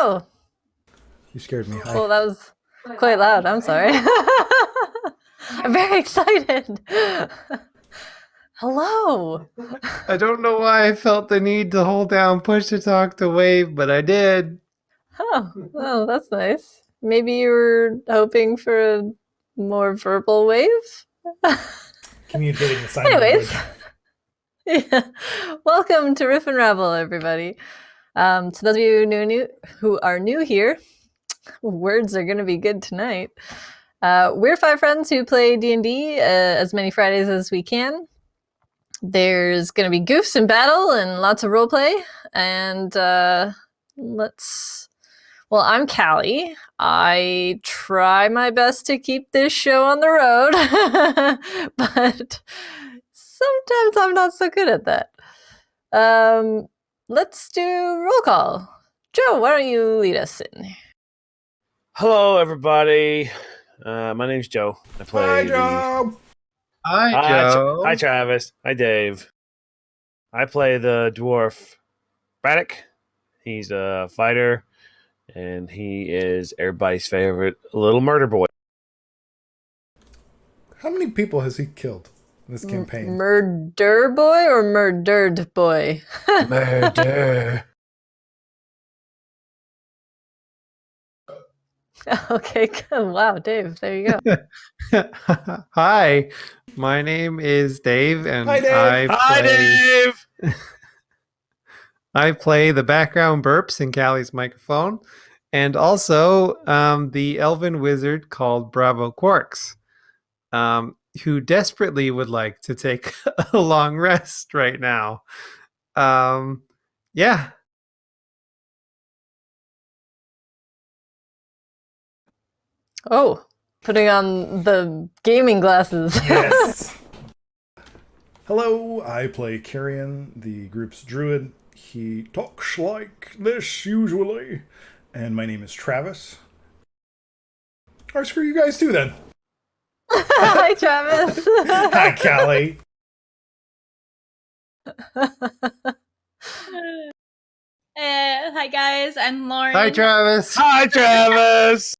Hello. You scared me. Hi. Oh, that was quite loud. I'm sorry. I'm very excited. Hello. I don't know why I felt the need to hold down push to talk to wave, but I did. Oh, well, that's nice. Maybe you were hoping for a more verbal wave? Communicating the sign Anyways. language. Yeah. Welcome to Riff and Ravel, everybody. To those of you who are new here, words are going to be good tonight. We're five friends who play D&D as many Fridays as we can. There's going to be goofs and battle and lots of roleplay. And I'm Callie. I try my best to keep this show on the road, but sometimes I'm not so good at that. Let's do roll call. Joe, why don't you lead us in? Hello, everybody. My name's Joe. I play Hi, Joe. Hi, Joe. Hi, Travis. Hi, Dave. I play the dwarf Braddock. He's a fighter, and he is everybody's favorite little murder boy. How many people has he killed in this campaign? Murder boy or murdered boy? Murder. Okay, good. Wow, Dave, there you go. Hi, my name is Dave, and Hi, Dave. Hi, Dave. I play the background burps in Callie's microphone, and also the elven wizard called Bravo Quarks, who desperately would like to take a long rest right now. Yeah. Oh, putting on the gaming glasses. Yes. Hello, I play Carrion, the group's druid. He talks like this usually. And my name is Travis. Alright, screw you guys too then. Hi, Travis. Hi, Callie. Hi guys, I'm Lauren. Hi, Travis. Hi, Travis.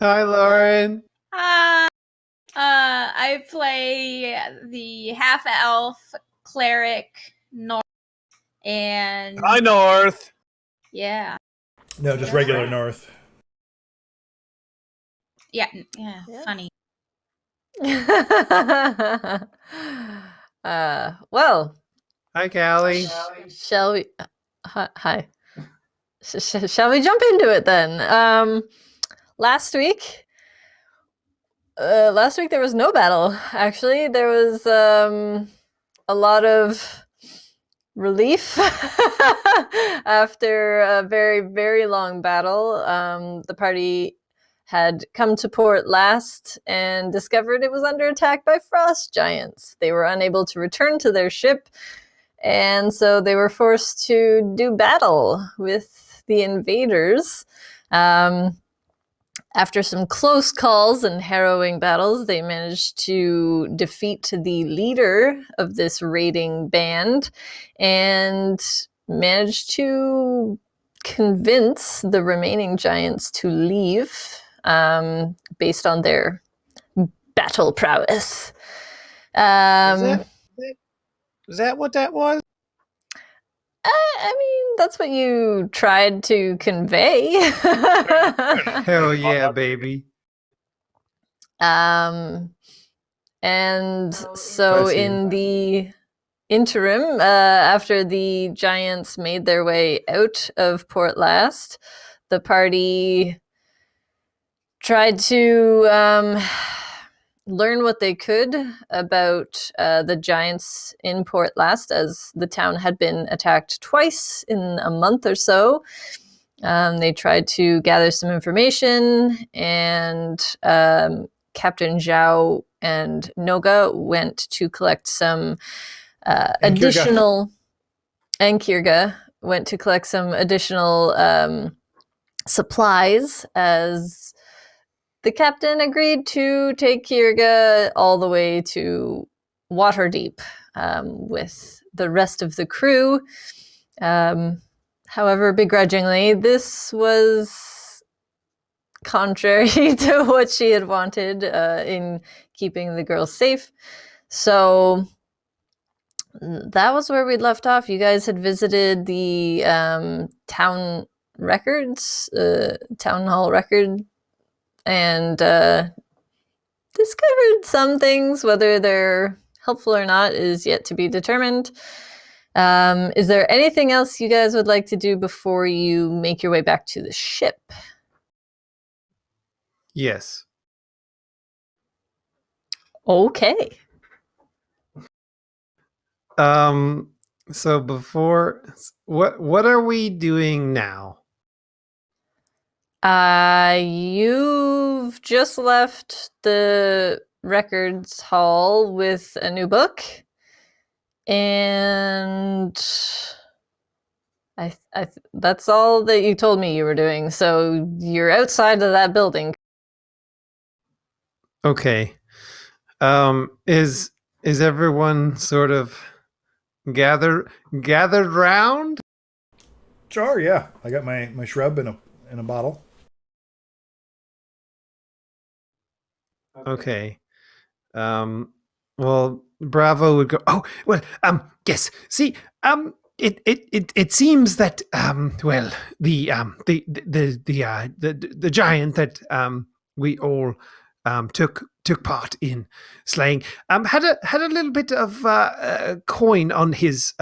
Hi, Lauren. Hi. I play the half elf cleric North, and Hi, North. yeah, No, just regular North. yeah, Yeah. funny. Well, Hi, Callie. shall we? Hi. Shall we jump into it then? Last week there was no battle. Actually, there was a lot of relief after a very, very long battle. The party had come to port last and discovered it was under attack by frost giants. They were unable to return to their ship, and so they were forced to do battle with the invaders. After some close calls and harrowing battles, they managed to defeat the leader of this raiding band and managed to convince the remaining giants to leave based on their battle prowess. Is that what that was? I mean, that's what you tried to convey. Hell yeah, baby. And so in the interim, after the giants made their way out of Port Last, the party tried to learn what they could about the giants in Port Last, as the town had been attacked twice in a month or so. They tried to gather some information, and Captain Zhao and Noga went to collect some additional... And Kirga went to collect some additional supplies, as the captain agreed to take Kirga all the way to Waterdeep with the rest of the crew. however begrudgingly, this was contrary to what she had wanted in keeping the girls safe. So that was where we'd left off. You guys had visited the town records, town hall record, and discovered some things. Whether they're helpful or not is yet to be determined. Is there anything else you guys would like to do before you make your way back to the ship? Yes. Okay. So before, what are we doing now? You've just left the records hall with a new book, and that's all that you told me you were doing. So you're outside of that building. Okay. Is everyone sort of gathered round? Sure, yeah. I got my shrub in a bottle. Okay. Well, Bravo would go, "Oh, well, yes. See, it seems that well, the giant that we all took part in slaying had a little bit of coin on his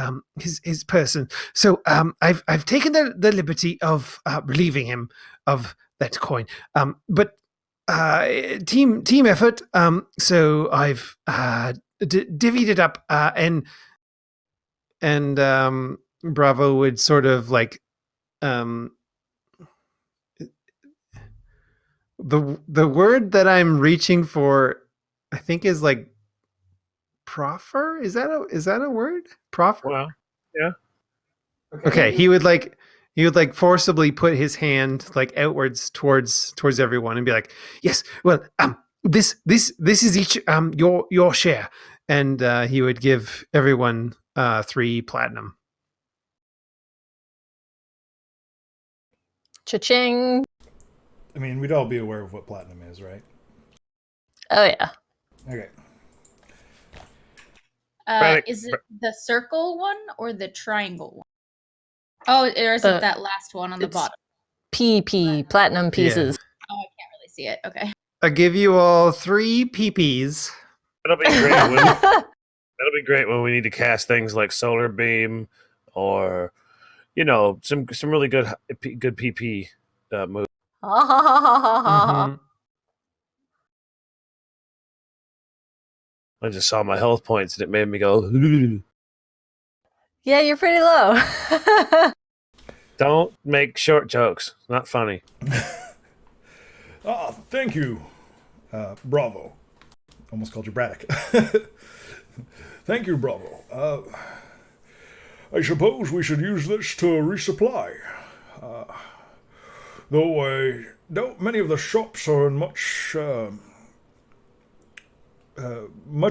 person. So I've taken the liberty of relieving him of that coin. But team effort. So I've divvied it up, and Bravo would sort of like the word that I'm reaching for, I think, is like proffer. Is that a word? Proffer. Well, yeah. Okay, he would like forcibly put his hand like outwards towards everyone and be like, "Yes, well, this is each your share," and he would give everyone 3 platinum. Cha-ching. I mean, we'd all be aware of what platinum is, right? Oh yeah. Okay. Is it the circle one or the triangle one? Oh, or is it that last one on the bottom? PP, platinum pieces. Oh, I can't really see it. Okay. I give you all 3 PPs. That'll be great. That'll be great when we need to cast things like solar beam, or some really good PP moves. Mhm. I just saw my health points and it made me go. Yeah, you're pretty low. Don't make short jokes. Not funny. Thank you, Bravo. Almost called you Braddock. Thank you, Bravo. I suppose we should use this to resupply. Though I doubt many of the shops are in much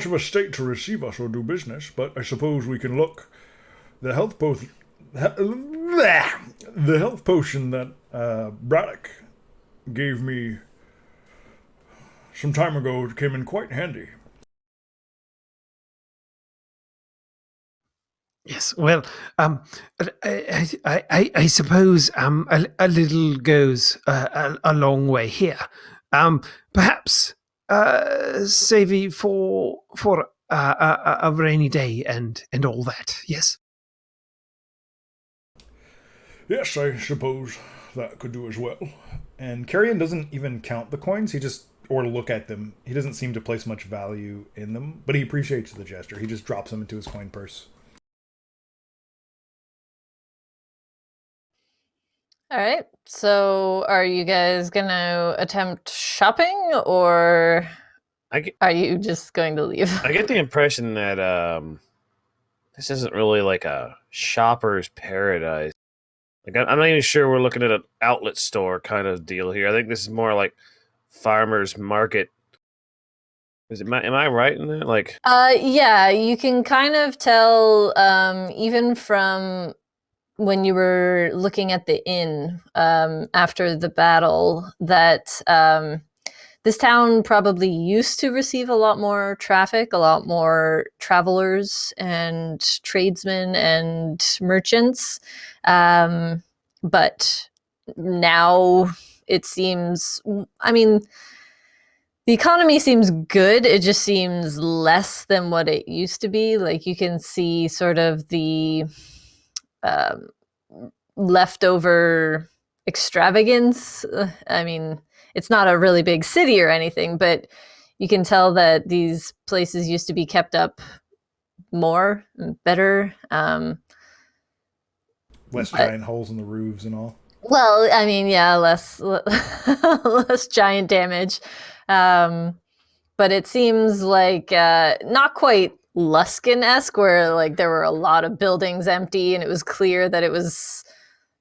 of a state to receive us or do business, but I suppose we can look. The health potion that Braddock gave me some time ago came in quite handy. Yes, well, I suppose a little goes a long way here. Perhaps savvy for a rainy day and all that. Yes. Yes, I suppose that could do as well. And Carrion doesn't even count the coins, or look at them. He doesn't seem to place much value in them, but he appreciates the gesture. He just drops them into his coin purse. All right. So, are you guys going to attempt shopping, or are you just going to leave? I get the impression that this isn't really like a shopper's paradise. Like, I'm not even sure we're looking at an outlet store kind of deal here. I think this is more like farmer's market. Am I right in that? Like, yeah, you can kind of tell, even from when you were looking at the inn after the battle that this town probably used to receive a lot more traffic, a lot more travelers and tradesmen and merchants. But now it seems, I mean, the economy seems good. It just seems less than what it used to be. Like you can see sort of the leftover extravagance. I mean, it's not a really big city or anything, but you can tell that these places used to be kept up more and better. Less giant holes in the roofs and all. Well, I mean, yeah, less less giant damage. But it seems like not quite Luskin-esque, where like there were a lot of buildings empty and it was clear that it was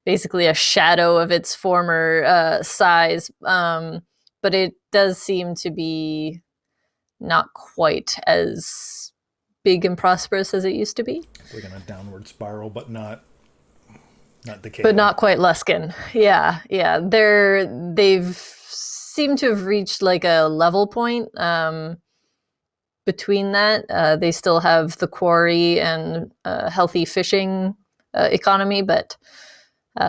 basically a shadow of its former size. But it does seem to be not quite as big and prosperous as it used to be. It's like in a downward spiral, but not decaying. But not quite Luskin. Yeah. They've seemed to have reached like a level point between that. They still have the quarry and healthy fishing economy, but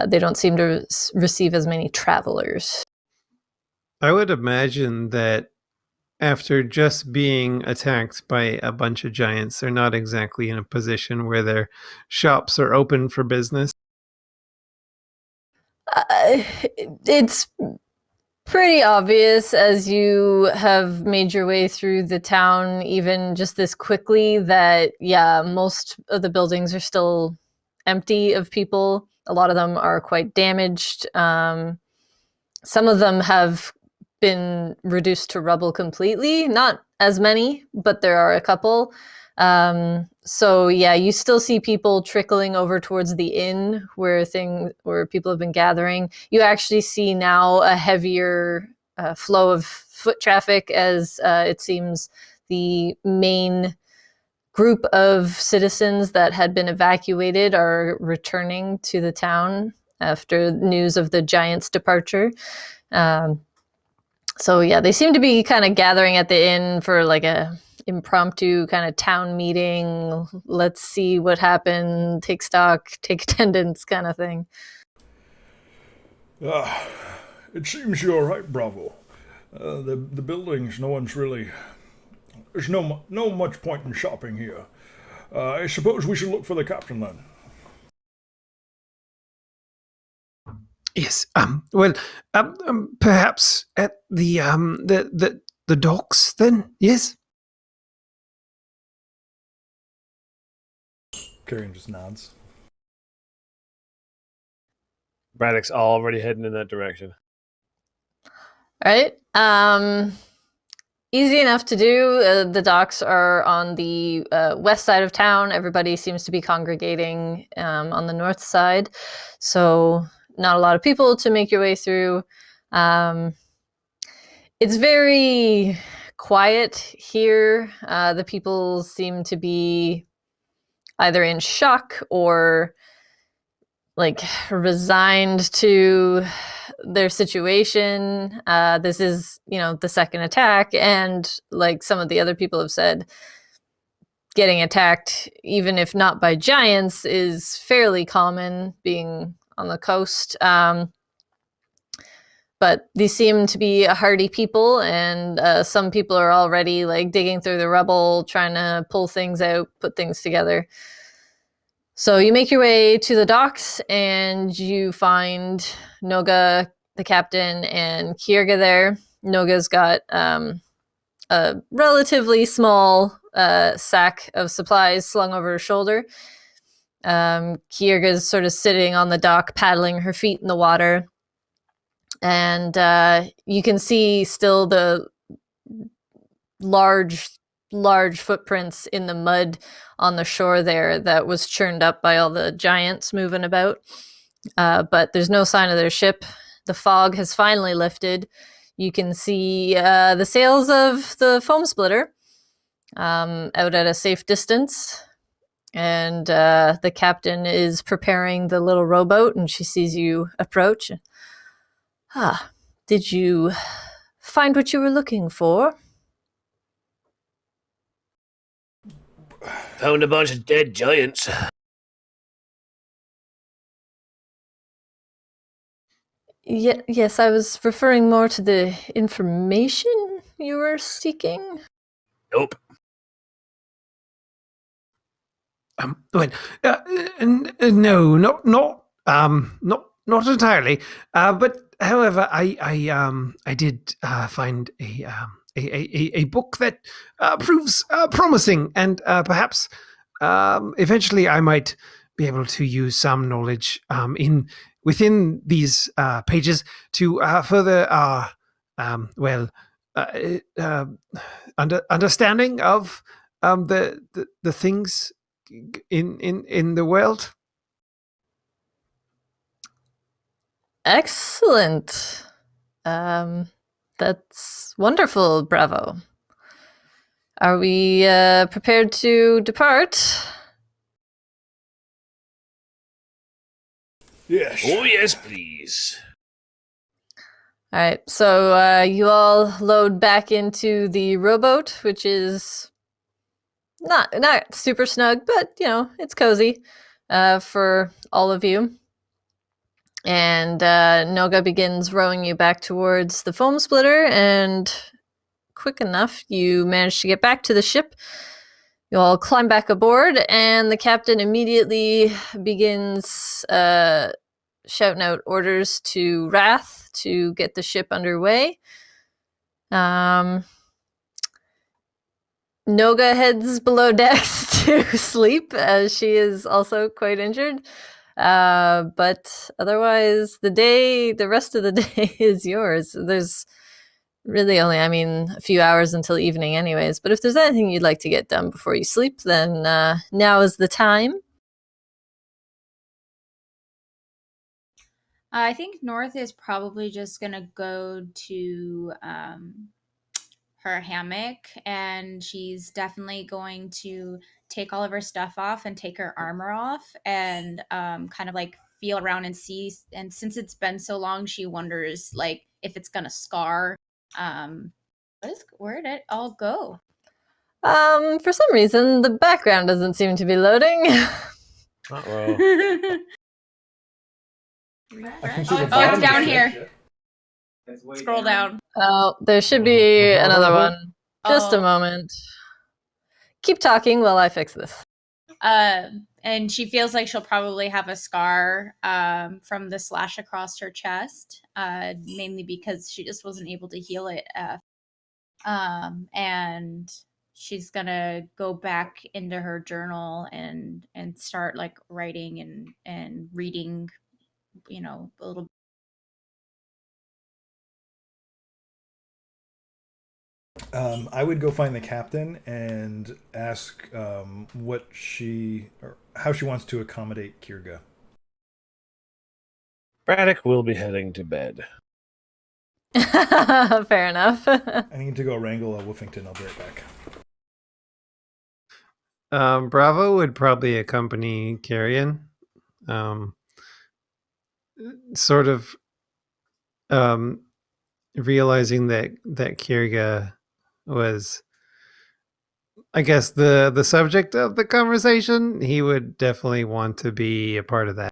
they don't seem to receive as many travelers. I would imagine that after just being attacked by a bunch of giants, they're not exactly in a position where their shops are open for business. It's pretty obvious as you have made your way through the town, even just this quickly, that, yeah, most of the buildings are still empty of people. A lot of them are quite damaged. Some of them have been reduced to rubble completely. Not as many, but there are a couple. So yeah, you still see people trickling over towards the inn where people have been gathering. You actually see now a heavier flow of foot traffic as it seems the main group of citizens that had been evacuated are returning to the town after news of the giant's departure. So yeah, they seem to be kind of gathering at the inn for like a impromptu kind of town meeting. Let's see what happened, take stock, take attendance kind of thing. It seems you're right, Bravo. The buildings, no one's really... There's no much point in shopping here. I suppose we should look for the captain then. Yes. Well, perhaps at the docks then. Yes. Carrion just nods. Braddock's already heading in that direction. All right. Easy enough to do. The docks are on the west side of town. Everybody seems to be congregating on the north side. So not a lot of people to make your way through. It's very quiet here. The people seem to be either in shock or like resigned to their situation. This is, the second attack, and like some of the other people have said, getting attacked, even if not by giants, is fairly common being on the coast. But these seem to be a hardy people, and some people are already like digging through the rubble, trying to pull things out, put things together. So you make your way to the docks, and you find Noga, the captain, and Kierga there. Noga's got a relatively small sack of supplies slung over her shoulder. Kierga's sort of sitting on the dock, paddling her feet in the water. And you can see still the large footprints in the mud on the shore there that was churned up by all the giants moving about. But there's no sign of their ship. The fog has finally lifted. You can see the sails of the foam splitter out at a safe distance. And the captain is preparing the little rowboat, and she sees you approach. Ah, did you find what you were looking for? Found a bunch of dead giants. Yes, I was referring more to the information you were seeking. Nope. Well, no, not entirely. But however, I did find a book that proves promising, and perhaps eventually I might be able to use some knowledge within these pages to further our uh, uh, understanding of the things in the world. Excellent. That's wonderful. Bravo. Are we prepared to depart? Yes. Oh, yes, please. All right, so you all load back into the rowboat, which is not super snug, but it's cozy for all of you. And Noga begins rowing you back towards the foam splitter, and quick enough, you manage to get back to the ship. You all climb back aboard, and the captain immediately begins shouting out orders to Wrath to get the ship underway. Noga heads below decks to sleep, as she is also quite injured. But otherwise, the rest of the day is yours. There's really only, a few hours until evening anyways. But if there's anything you'd like to get done before you sleep, then now is the time. I think North is probably just gonna go to her hammock, and she's definitely going to take all of her stuff off and take her armor off, and kind of like feel around and see. And since it's been so long, she wonders like if it's gonna scar. Where did it all go? For some reason, the background doesn't seem to be loading. Uh-oh. I can see the Oh, bottom it's down of the here. ship. Scroll down. Oh, there should be another one. Just a Oh. moment. Keep talking while I fix this. And she feels like she'll probably have a scar from the slash across her chest, mainly because she just wasn't able to heal it. And she's gonna go back into her journal and start like writing and reading, a little. I would go find the captain and ask what or how she wants to accommodate Kirga. Braddock will be heading to bed. Fair enough. I need to go wrangle a Woofington. I'll be right back. Bravo would probably accompany Carrion, sort of realizing that Kirga was, I guess, the subject of the conversation. He would definitely want to be a part of that.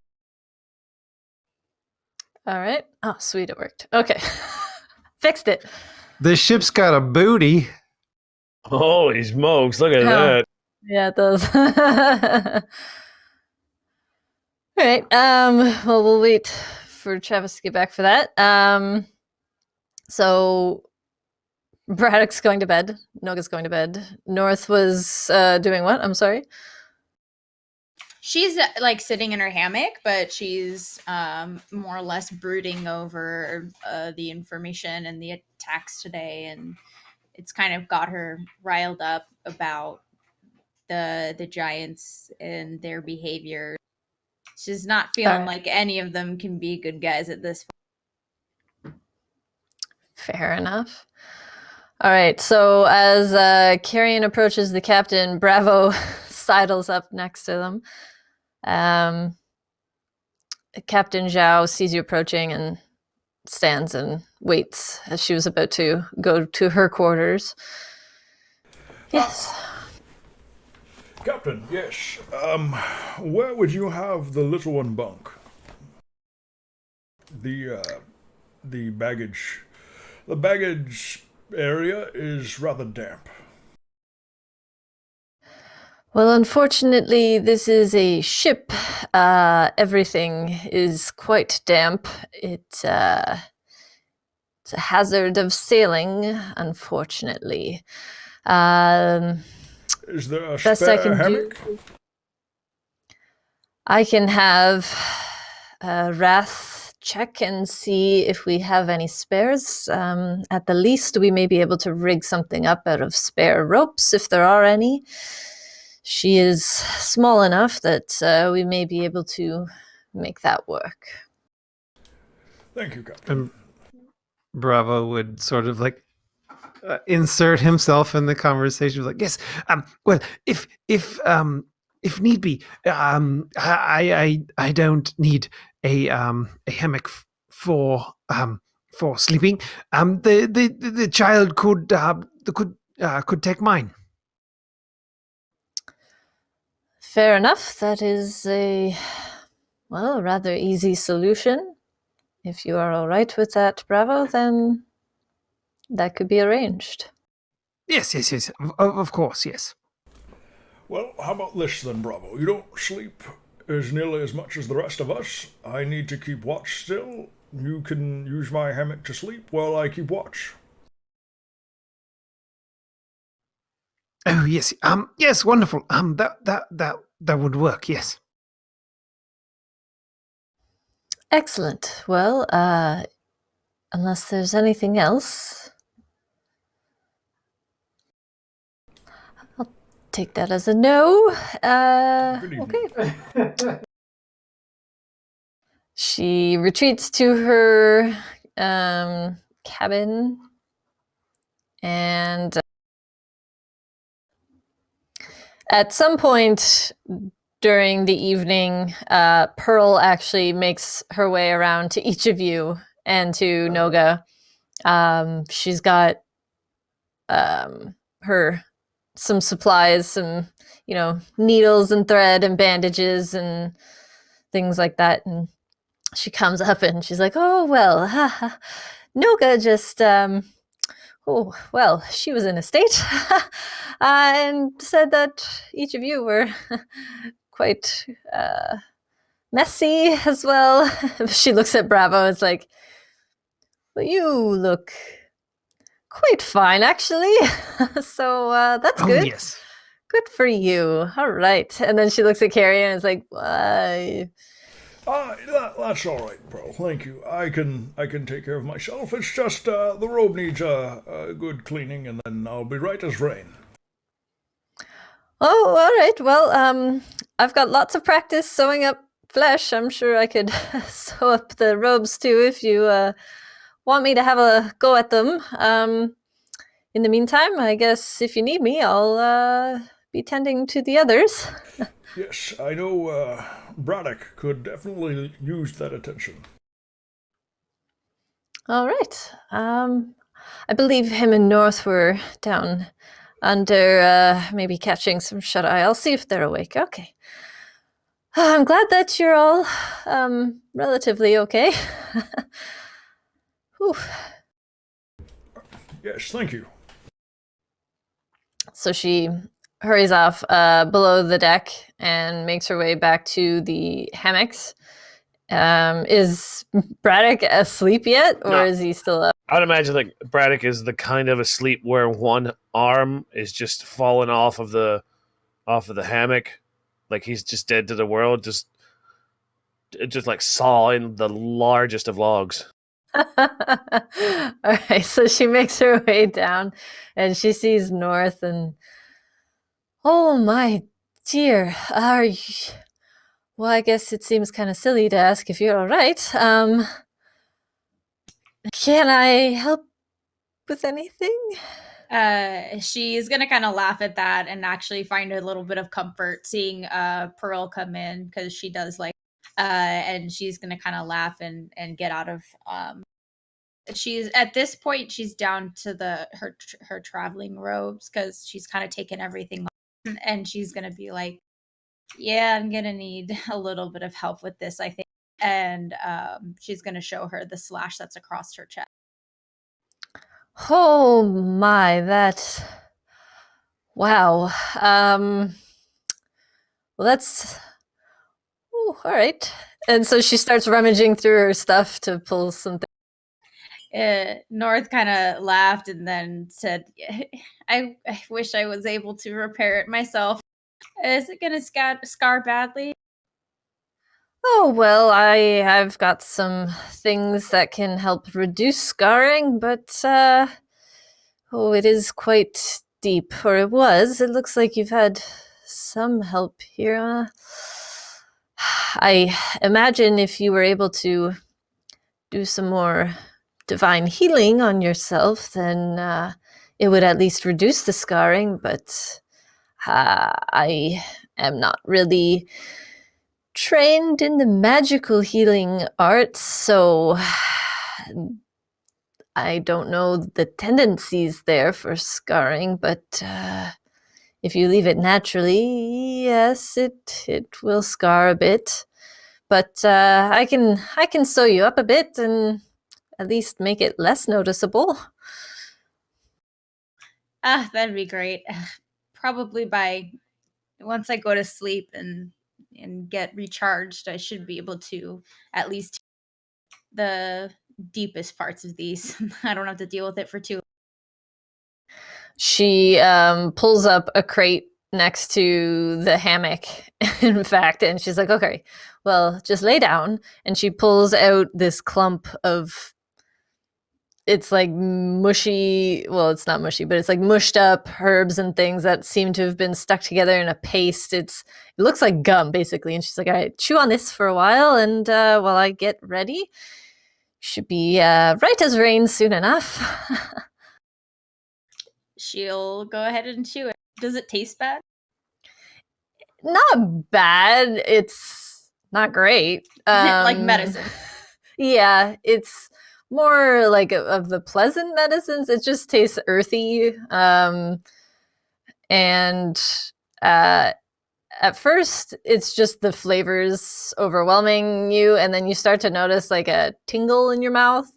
All right. Oh, sweet, it worked. Okay. Fixed it. The ship's got a booty. Holy smokes, look at Oh. that. Yeah, it does. All right. Well, we'll wait for Travis to get back for that. So Braddock's going to bed. Noga's going to bed. North was doing what? I'm sorry. She's like sitting in her hammock, but she's more or less brooding over the information and the attacks today, and it's kind of got her riled up about the giants and their behavior. She's not feeling like any of them can be good guys at this point. Fair enough. All right, so as Carrion approaches the captain, Bravo sidles up next to them. Captain Zhao sees you approaching and stands and waits as she was about to go to her quarters. Yes. Captain, yes. Where would you have the little one bunk? The baggage area is rather damp. Well, unfortunately, this is a ship. Everything is quite damp. It's a hazard of sailing, unfortunately. Is there a Best spare I can hammock? do. I can have Wrath check and see if we have any spares. At the least, we may be able to rig something up out of spare ropes if there are any. She is small enough that we may be able to make that work. Thank you, Captain. And Bravo would sort of like insert himself in the conversation. Like, yes, well, if need be, I don't need a hammock for sleeping. The child could take mine. Fair enough. That is a rather easy solution. If you are all right with that, Bravo, then that could be arranged. Yes. Of course, yes. Well, how about this then, Bravo? You don't sleep as nearly as much as the rest of us. I need to keep watch still. You can use my hammock to sleep while I keep watch. Oh yes. Yes, wonderful. That would work. Yes. Excellent. Well, unless there's anything else, I'll take that as a no. Good evening. Okay. She retreats to her cabin and at some point during the evening, Pearl actually makes her way around to each of you and to Noga. She's got her some supplies, some needles and thread and bandages and things like that. And she comes up and she's like, "Oh well, Noga just oh well, she was in a state and said that each of you were quite messy as well." She looks at Bravo and is like, "Well, you look quite fine, actually." So that's good. Yes. Good for you. All right. And then she looks at Carrie and is like, "Why?" That's all right, Pearl. Thank you. I can take care of myself. It's just the robe needs a good cleaning, and then I'll be right as rain. Oh, all right. Well, I've got lots of practice sewing up flesh. I'm sure I could sew up the robes too if you want me to have a go at them. In the meantime, I guess if you need me, I'll be tending to the others. Yes, I know Braddock could definitely use that attention. All right. I believe him and North were down under, maybe catching some shut-eye. I'll see if they're awake. Okay. I'm glad that you're all relatively okay. Whew. Yes, thank you. So she hurries off below the deck and makes her way back to the hammocks. Is Braddock asleep yet, or No. is he still up? I would imagine like Braddock is the kind of asleep where one arm is just fallen off of the hammock, like he's just dead to the world, just like sawing the largest of logs. All right, so she makes her way down and she sees North and, "Oh my dear, are you... Well, I guess it seems kind of silly to ask if you're all right. Can I help with anything?" She's gonna kind of laugh at that and actually find a little bit of comfort seeing Pearl come in because she does like and she's gonna kind of laugh and get out of she's at this point she's down to her traveling robes because she's kind of taken everything off, and she's gonna be like, yeah, I'm gonna need a little bit of help with this, I think. And she's gonna show her the slash that's across her chest. Oh my, that. Wow. Well, that's. Ooh, all right. And so she starts rummaging through her stuff to pull something. North kind of laughed and then said, I wish I was able to repair it myself. Is it gonna scar badly? Oh, well, I've got some things that can help reduce scarring, but oh, it is quite deep, or it was. It looks like you've had some help here. I imagine if you were able to do some more divine healing on yourself, then it would at least reduce the scarring, but I am not really trained in the magical healing arts, so I don't know the tendencies there for scarring, but if you leave it naturally, yes, it will scar a bit. But I can sew you up a bit and at least make it less noticeable. That'd be great. Probably by once I go to sleep and get recharged, I should be able to at least the deepest parts of these. I don't have to deal with it for too. She pulls up a crate next to the hammock, in fact, and she's like, okay, well, just lay down. And she pulls out this clump of, it's like mushy, well, it's not mushy, but it's like mushed up herbs and things that seem to have been stuck together in a paste. It looks like gum, basically. And she's like, all right, chew on this for a while, and while I get ready, should be right as rain soon enough. She'll go ahead and chew it. Does it taste bad? Not bad. It's not great. Like medicine. Yeah, it's more like of the pleasant medicines. It just tastes earthy. And at first, it's just the flavors overwhelming you, and then you start to notice like a tingle in your mouth.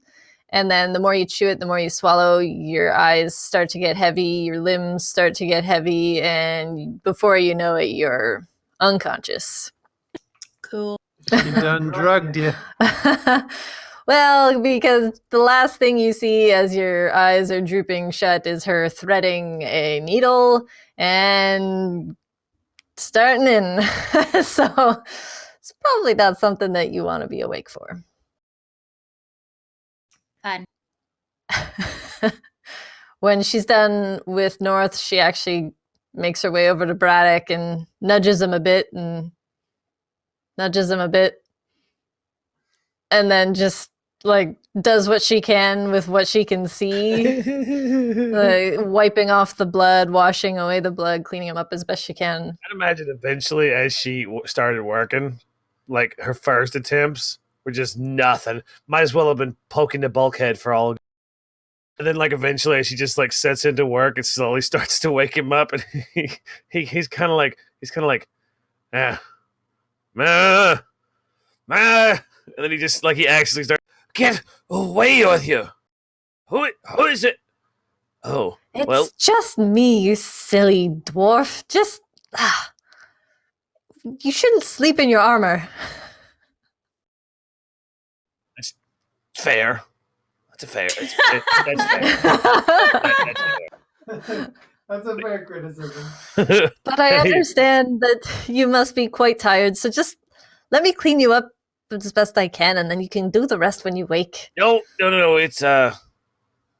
And then the more you chew it, the more you swallow, your eyes start to get heavy, your limbs start to get heavy, and before you know it, you're unconscious. Cool. She done drugged you. Well, because the last thing you see as your eyes are drooping shut is her threading a needle and starting in. So it's probably not something that you want to be awake for. Fun. When she's done with North, she actually makes her way over to Braddock and nudges him a bit and nudges him a bit. And then just like does what she can with what she can see. Wiping off the blood, washing away the blood, cleaning him up as best she can. I'd imagine eventually as she started working, like her first attempts were just nothing. Might as well have been poking the bulkhead for all. And then like eventually she just like sets into work and slowly starts to wake him up, and he's kind of like ah, ma, ma. And then he actually starts, get away with you. Who is it? Oh, It's well, just me, you silly dwarf. Just you shouldn't sleep in your armor. fair. That's fair. That's fair. That's a fair criticism. But I understand that you must be quite tired, so just let me clean you up as best I can, and then you can do the rest when you wake. No.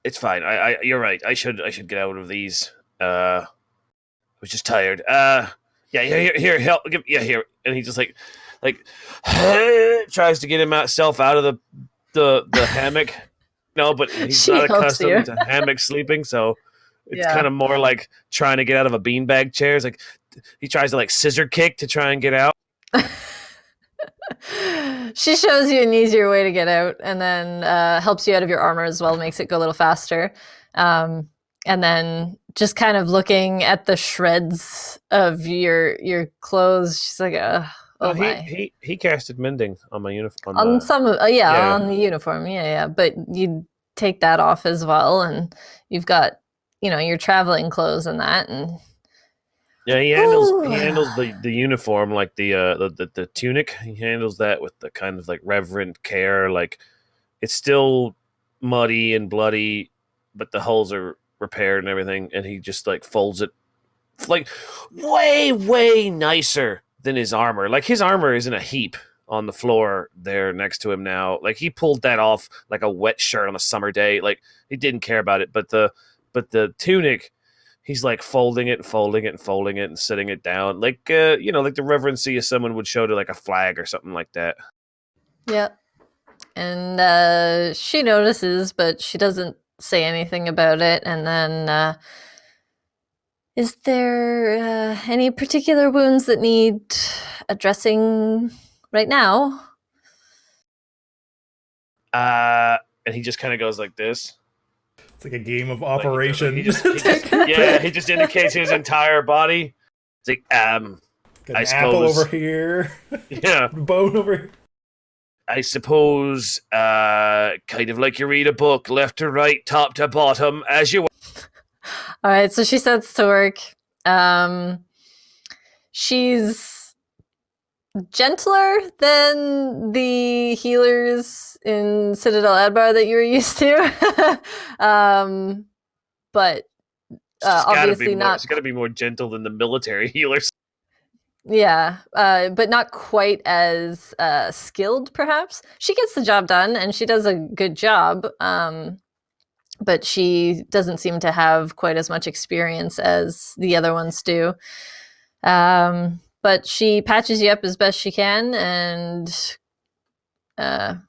It's fine. You're right. I should get out of these. I was just tired. Yeah, here, help. Here. And he just like tries to get himself out of the hammock. No, but he's She not helps you. accustomed to hammock sleeping, so It's kind of more like trying to get out of a beanbag chair. It's like he tries to like scissor kick to try and get out. She shows you an easier way to get out, and then helps you out of your armor as well, makes it go a little faster. And then just kind of looking at the shreds of your clothes, she's like, "Oh my!" He casted mending on my uniform. On some, on the uniform, yeah. But you take that off as well, and you've got, your traveling clothes and that, and yeah, he handles the uniform, like the tunic. He handles that with the kind of like reverent care. Like it's still muddy and bloody, but the holes are repaired and everything. And he just like folds it, like way nicer than his armor. Like his armor is in a heap on the floor there next to him now. Like he pulled that off like a wet shirt on a summer day. Like he didn't care about it. But the tunic, he's like folding it and sitting it down, like like the reverency someone would show to like a flag or something like that. Yep. And she notices, but she doesn't say anything about it. And then, is there any particular wounds that need addressing right now? And he just kind of goes like this. It's like a game of operation. He just indicates his entire body. It's like, Got an I apple suppose. over here. Yeah. Bone over here. I suppose, kind of like you read a book, left to right, top to bottom, as you. All right, so she sets to work. She's gentler than the healers in Citadel Adbar that you were used to. But obviously not. It's got to be more gentle than the military healers. Yeah, but not quite as skilled, perhaps. She gets the job done, and she does a good job, but she doesn't seem to have quite as much experience as the other ones do. But she patches you up as best she can, and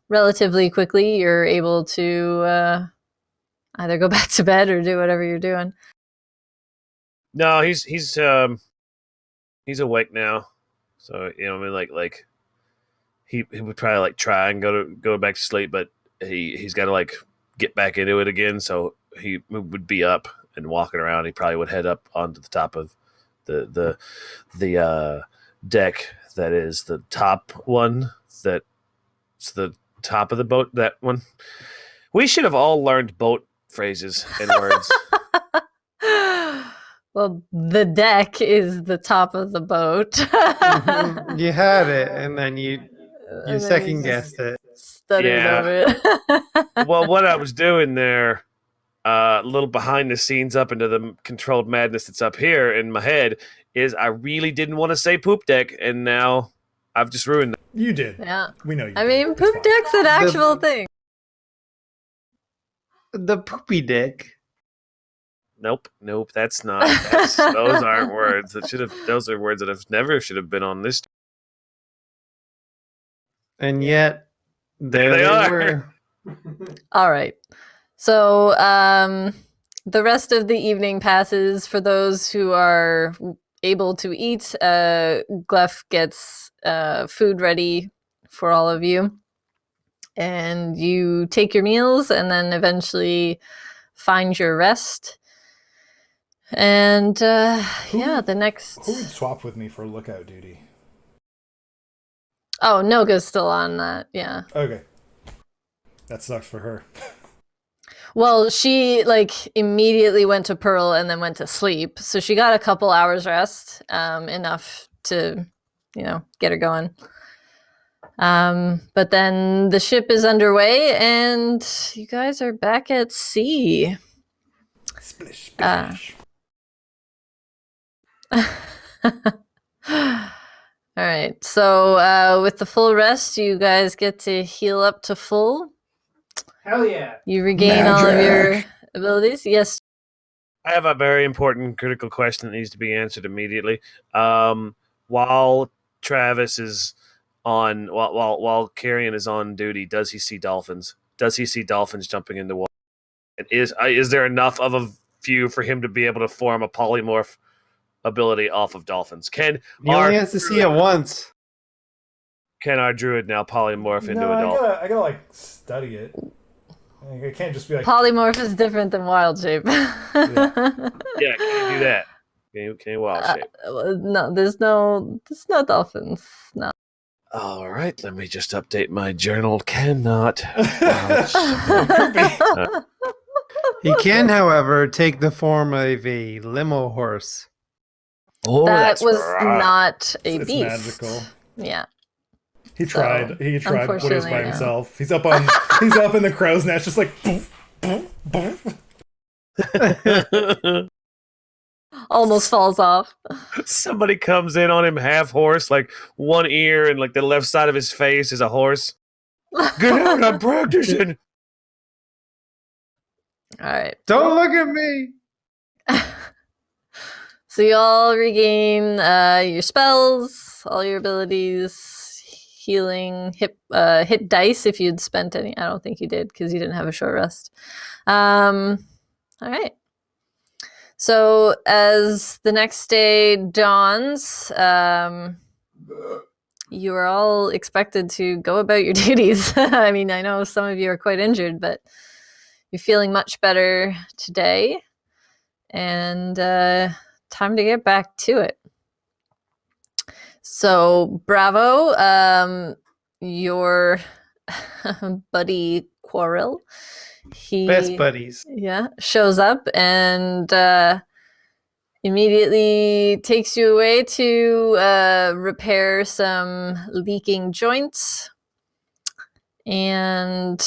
relatively quickly you're able to either go back to bed or do whatever you're doing. No, he's awake now, so I mean, like he would probably like try and go back to sleep, but he's got to like get back into it again. So he would be up and walking around. He probably would head up onto the top of the deck that is the top one. That's the top of the boat. That one. We should have all learned boat phrases and words. Well, the deck is the top of the boat. You had it, and then you second guessed it. Stuttered over it. Well, what I was doing there, a little behind the scenes up into the controlled madness that's up here in my head, is I really didn't want to say poop deck, and now I've just ruined that. You did. Yeah. We know you I did. mean, It's poop fine. deck's an actual thing. The poopy dick. Nope, that's not. Those aren't words. Those are words that never should have been on this. And yet, there They they are. were. All right. So the rest of the evening passes for those who are able to eat. Gleph gets food ready for all of you. And you take your meals and then eventually find your rest. And the next... Who would swap with me for lookout duty? Oh, Noga's still on that, yeah. Okay. That sucks for her. Well, she immediately went to Pearl and then went to sleep. So she got a couple hours rest, enough to, get her going. But then the ship is underway and you guys are back at sea. Splish, splash. All right. So with the full rest, you guys get to heal up to full. Hell yeah. You regain all of your Magic. abilities. Yes. I have a very important critical question that needs to be answered immediately. While Travis is on, while Carrion is on duty, does he see dolphins? Does he see dolphins jumping into water? And is there enough of a few for him to be able to form a polymorph ability off of dolphins. He only has to see it once. Can our druid now polymorph into No, a dolphin? I gotta like study it. Like, I can't just be like, Polymorph is different than wild shape. Yeah, can you do that? Can you wild shape? No, there's no dolphins. No. All right, let me just update my journal. Cannot. He can, however, take the form of a limo horse. Oh, That that's was right. not a it's beast. magical. Yeah. He tried. He tried what is unfortunately, by no. himself. He's up in the crow's nest, just like poof, poof, poof. Almost falls off. Somebody comes in on him half horse, like one ear and like the left side of his face is a horse. Get out! I'm practicing. All right. Don't look at me. So you all regain your spells, all your abilities, healing, hit dice if you'd spent any. I don't think you did because you didn't have a short rest. All right. So as the next day dawns, you are all expected to go about your duties. I mean, I know some of you are quite injured, but you're feeling much better today. And time to get back to it. So, Bravo, your buddy Quarrel, he Best buddies. shows up and immediately takes you away to repair some leaking joints. And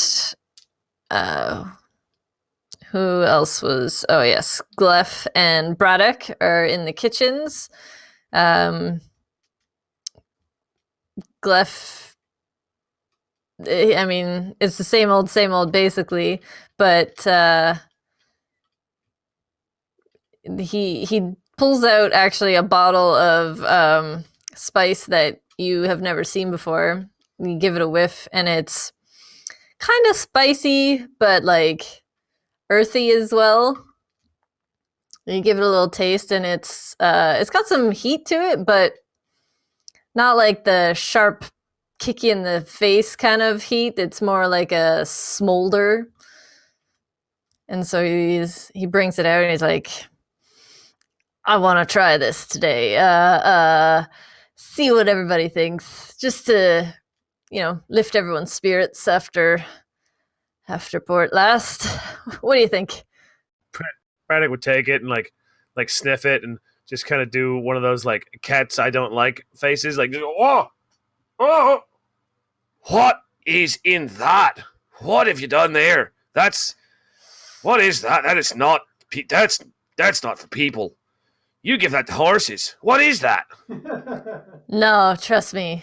who else was? Oh yes, Gleph and Braddock are in the kitchens. Gleph, I mean, it's the same old basically, but he pulls out actually a bottle of spice that you have never seen before. You give it a whiff, and it's kind of spicy, but like earthy as well. You give it a little taste, and it's got some heat to it, but not like the sharp kick you in the face kind of heat. It's more like a smolder. And so he brings it out and he's like, I want to try this today. See what everybody thinks, just to, lift everyone's spirits after port last. What do you think? Braddock would take it and like sniff it and just kind of do one of those like cats I don't like faces, like oh, what is in that? What have you done there? What is that? That is not. That's not for people. You give that to horses. What is that? No, trust me.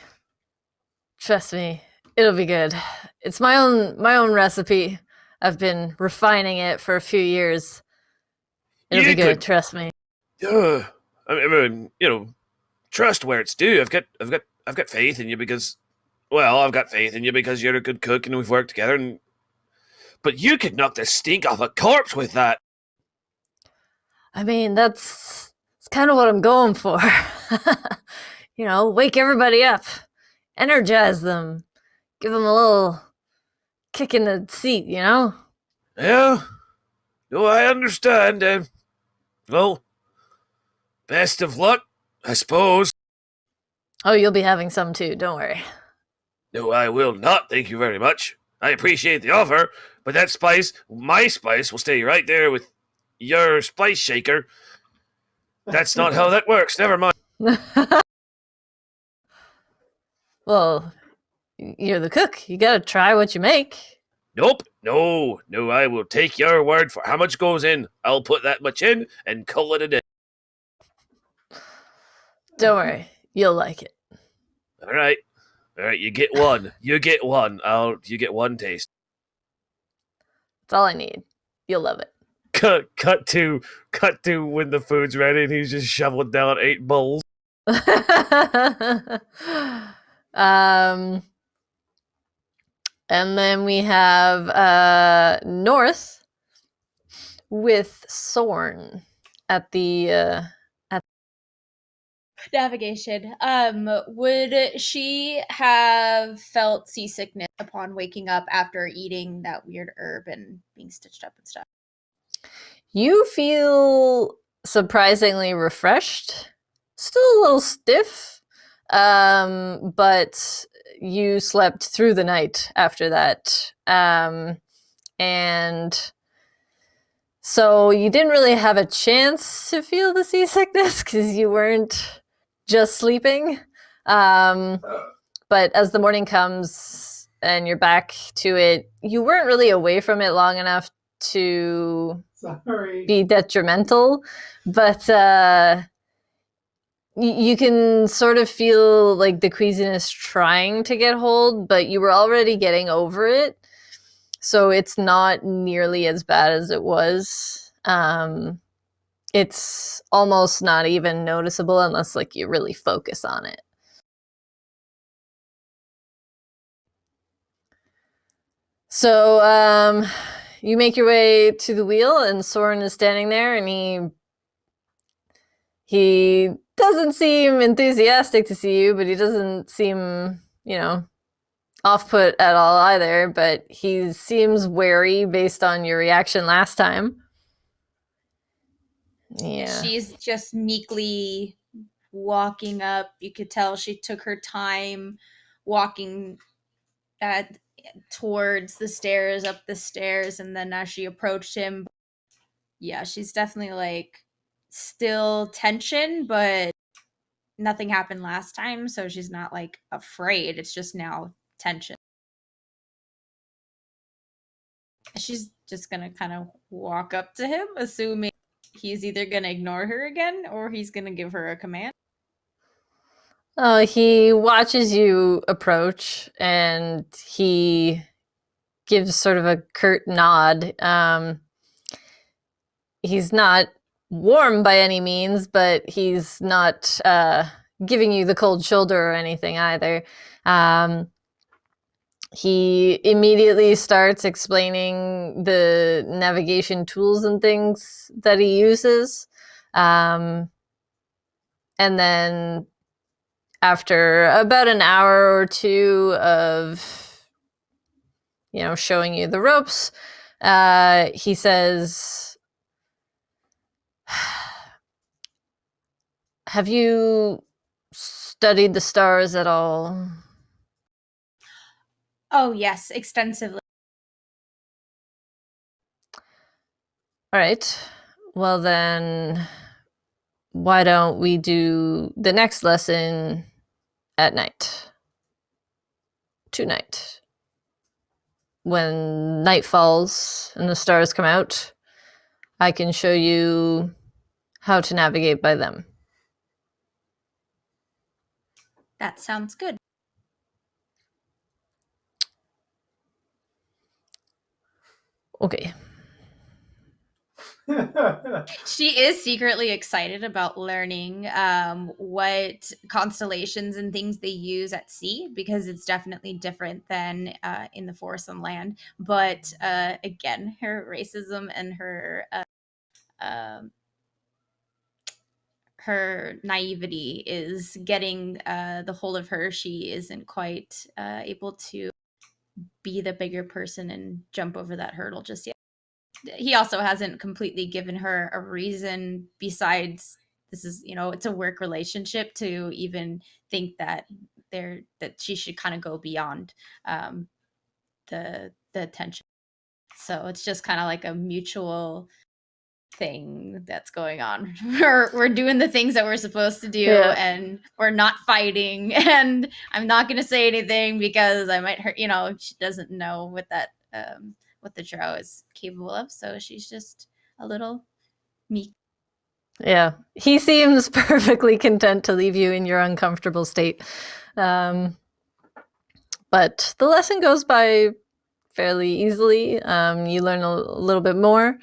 It'll be good. It's my own recipe. I've been refining it for a few years. It'll be good. Trust me. I mean, trust where it's due. I've got faith in you because, well, I've got faith in you because you're a good cook and we've worked together. But you could knock the stink off a corpse with that. I mean, it's kind of what I'm going for. Wake everybody up, energize them, give them a little kick in the seat. Yeah. No, I understand. Well, best of luck, I suppose. Oh, you'll be having some too. Don't worry. No, I will not. Thank you very much. I appreciate the offer, but that spice, my spice, will stay right there with your spice shaker. That's not how that works. Never mind. Well, you're the cook. You gotta try what you make. Nope. No, I will take your word for how much goes in. I'll put that much in and call it a day. Don't worry. You'll like it. All right, you get one. You get one. You get one taste. That's all I need. You'll love it. Cut to when the food's ready and he's just shoveling down 8 bowls. And then we have North, with Sorn at the Navigation. Would she have felt seasickness upon waking up after eating that weird herb and being stitched up and stuff? You feel surprisingly refreshed, still a little stiff, but you slept through the night after that. And so you didn't really have a chance to feel the seasickness because you weren't just sleeping. But as the morning comes and you're back to it, you weren't really away from it long enough to be detrimental, but you can sort of feel like the queasiness trying to get hold, but you were already getting over it, so it's not nearly as bad as it was. It's almost not even noticeable unless like you really focus on it. So you make your way to the wheel, and Soren is standing there, and he doesn't seem enthusiastic to see you, but he doesn't seem, off-put at all either, but he seems wary based on your reaction last time. Yeah. She's just meekly walking up. You could tell she took her time walking towards the stairs, up the stairs, and then as she approached him, yeah, she's definitely like still tension, but nothing happened last time, so she's not like afraid. It's just now tension. She's just gonna kind of walk up to him, assuming he's either gonna ignore her again or he's gonna give her a command. He watches you approach, and he gives sort of a curt nod. He's not warm by any means, but he's not giving you the cold shoulder or anything either. He immediately starts explaining the navigation tools and things that he uses. And then after about an hour or two of, showing you the ropes, he says, "Have you studied the stars at all?" Oh, yes, extensively. All right. Well, then, why don't we do the next lesson at night? Tonight. When night falls and the stars come out, I can show you how to navigate by them. That sounds good. Okay. She is secretly excited about learning what constellations and things they use at sea, because it's definitely different than in the forest on land. But again, her racism and her naivety is getting the hold of her. She isn't quite able to be the bigger person and jump over that hurdle just yet. He also hasn't completely given her a reason besides this is, it's a work relationship, to even think that she should kind of go beyond the tension. So it's just kind of like a mutual thing that's going on. We're doing the things that we're supposed to do, Yeah. and we're not fighting, and I'm not going to say anything because I might hurt, she doesn't know what that what the drow is capable of, so she's just a little meek. Yeah. He seems perfectly content to leave you in your uncomfortable state. But the lesson goes by fairly easily. You learn a little bit more.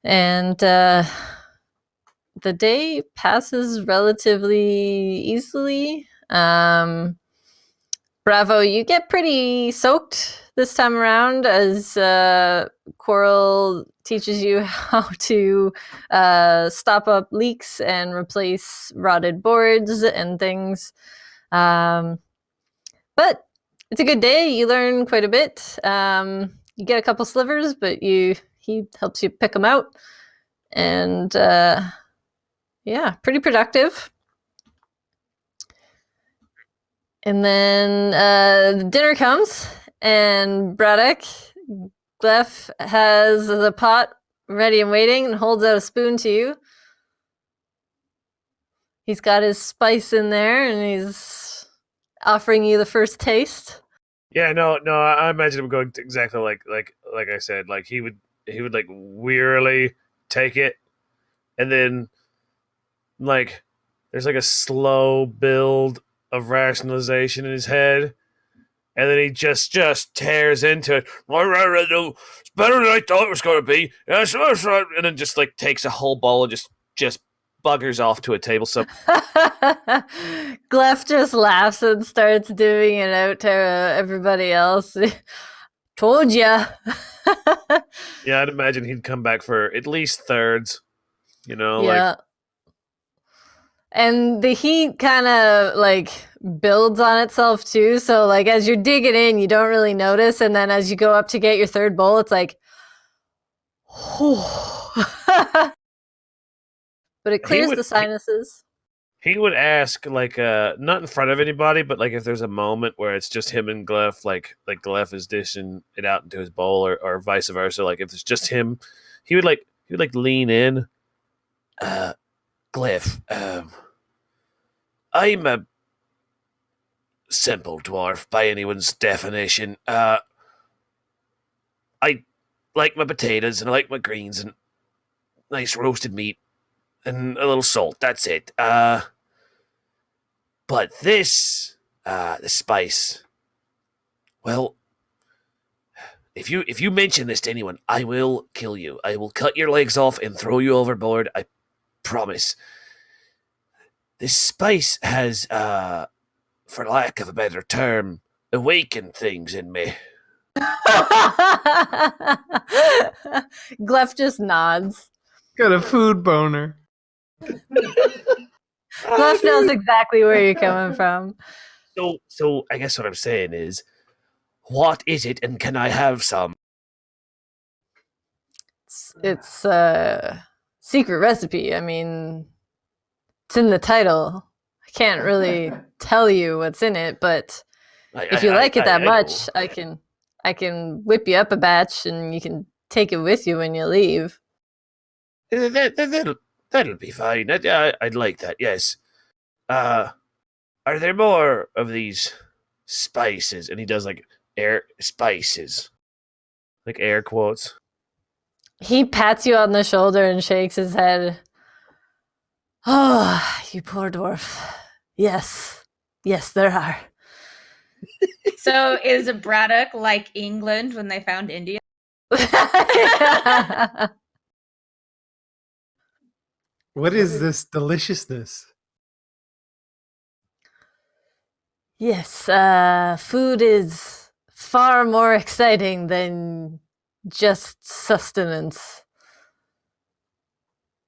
And the day passes relatively easily. Bravo, you get pretty soaked this time around as Coral teaches you how to stop up leaks and replace rotted boards and things. But it's a good day. You learn quite a bit. You get a couple slivers, but he helps you pick them out. And yeah, pretty productive. And then dinner comes, and Braddock, Glyph has the pot ready and waiting and holds out a spoon to you. He's got his spice in there, and he's offering you the first taste. Yeah, no, I imagine him going to exactly like I said, like he would like wearily take it, and then like there's like a slow build of rationalization in his head, and then he just tears into it. It's better than I thought it was going to be. Yes, right. And then just like takes a whole bowl and just buggers off to a table. So Glyph just laughs and starts doing it out to everybody else. Told ya. yeah, I'd imagine he'd come back for at least thirds. You know, yeah. And the heat kind of like builds on itself too. So like as you're digging in, you don't really notice, and then as you go up to get your third bowl, it's like, but it clears the sinuses. He would ask like not in front of anybody, but like if there's a moment where it's just him and Glyph, like Glyph is dishing it out into his bowl, or vice versa. Like if it's just him, he would lean in. Glyph, I'm a simple dwarf by anyone's definition. I like my potatoes and I like my greens and nice roasted meat and a little salt. That's it. But this, the spice. Well, if you mention this to anyone, I will kill you. I will cut your legs off and throw you overboard. I promise. This spice has, for lack of a better term, awakened things in me. Glyph just nods. Got a food boner. Glyph knows exactly where you're coming from. So I guess what I'm saying is, what is it, and can I have some? It's a secret recipe. I mean, it's in the title. I can't really tell you what's in it, but if you like it that much, I can whip you up a batch, and you can take it with you when you leave. That'll be fine. I'd like that. Yes. Are there more of these spices? And he does like air spices, like air quotes. He pats you on the shoulder and shakes his head. Oh, you poor dwarf. Yes, there are. So is Braddock like England when they found India? What is this deliciousness? Yes, food is far more exciting than just sustenance.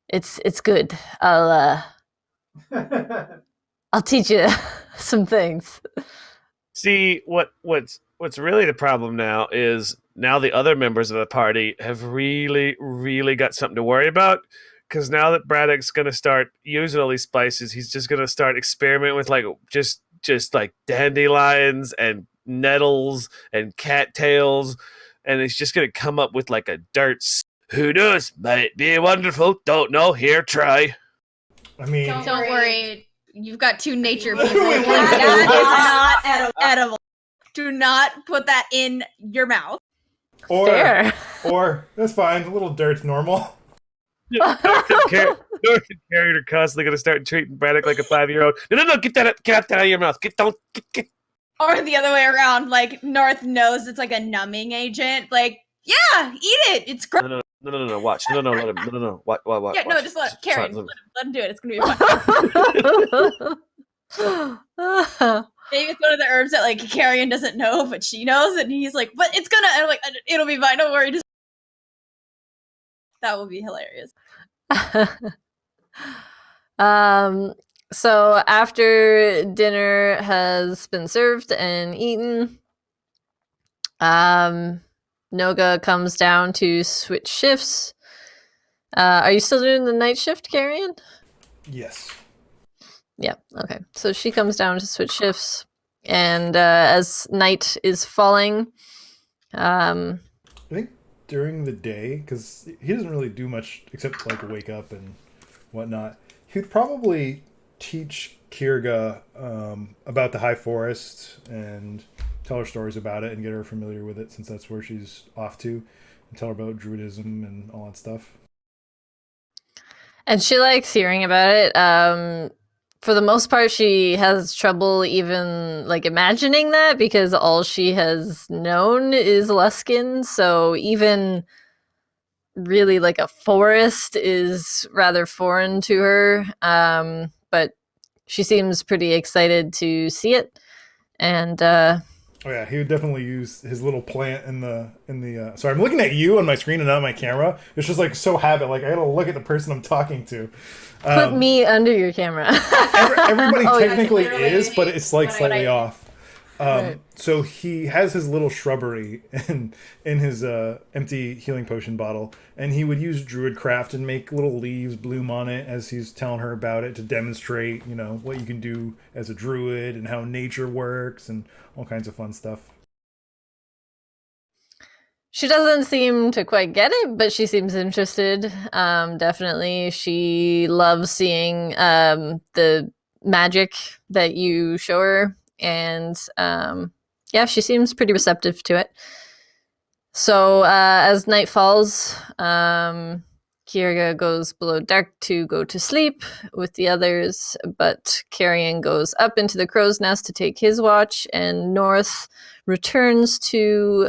It's good. I'll teach you some things. See, what's really the problem now is now the other members of the party have really, really got something to worry about. Because now that Braddock's going to start using all these spices, he's just going to start experimenting with like just like dandelions and nettles and cattails, and it's just going to come up with like a dirt. Who knows? Might be wonderful. Don't know. Here, try. I mean, Don't worry. You've got two nature people. That is not edible. Do not put that in your mouth. Fair. or that's fine. A little dirt's normal. North and Carrion are constantly going to start treating Braddock like a 5-year-old. No, get that out of your mouth. Get. Or the other way around, like North knows it's like a numbing agent. Like, yeah, eat it. It's great. No, watch. No, let him. No, watch. Yeah, no, just let Carrion. Let him do it. It's going to be fun. Maybe it's one of the herbs that like Carrion doesn't know, but she knows, and he's like, "But it's gonna." And I'm like, "It'll be fine. Don't worry." Just that would be hilarious. So after dinner has been served and eaten, Noga comes down to switch shifts. Are you still doing the night shift, Carrion? Yes. Yeah, okay. So she comes down to switch shifts, and as night is falling, I think during the day, because he doesn't really do much except like wake up and whatnot, he'd probably teach Kirga about the High Forest and tell her stories about it and get her familiar with it, since that's where she's off to, and tell her about Druidism and all that stuff. and she likes hearing about it. For the most part, she has trouble even like imagining that because all she has known is Luskin. So even really like a forest is rather foreign to her. But she seems pretty excited to see it, and Oh yeah, he would definitely use his little plant in the Sorry, I'm looking at you on my screen and not on my camera. It's just like so habit. Like I gotta look at the person I'm talking to. put me under your camera. Everybody Oh, technically literally is, but it's like what I slightly did. off. Right. So he has his little shrubbery in his empty healing potion bottle, and he would use Druidcraft and make little leaves bloom on it as he's telling her about it to demonstrate, what you can do as a druid and how nature works and all kinds of fun stuff. She doesn't seem to quite get it, but she seems interested. Definitely, she loves seeing the magic that you show her, and yeah, she seems pretty receptive to it. So as night falls, Kierga goes below deck to go to sleep with the others, but Carrion goes up into the crow's nest to take his watch, and North returns to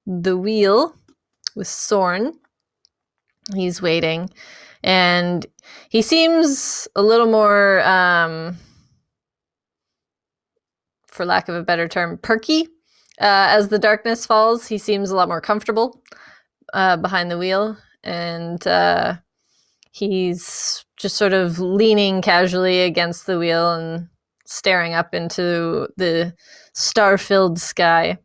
the wheel with Sorn. He's waiting, and he seems a little more, for lack of a better term, perky. As the darkness falls, he seems a lot more comfortable behind the wheel, and he's just sort of leaning casually against the wheel and staring up into the star-filled sky.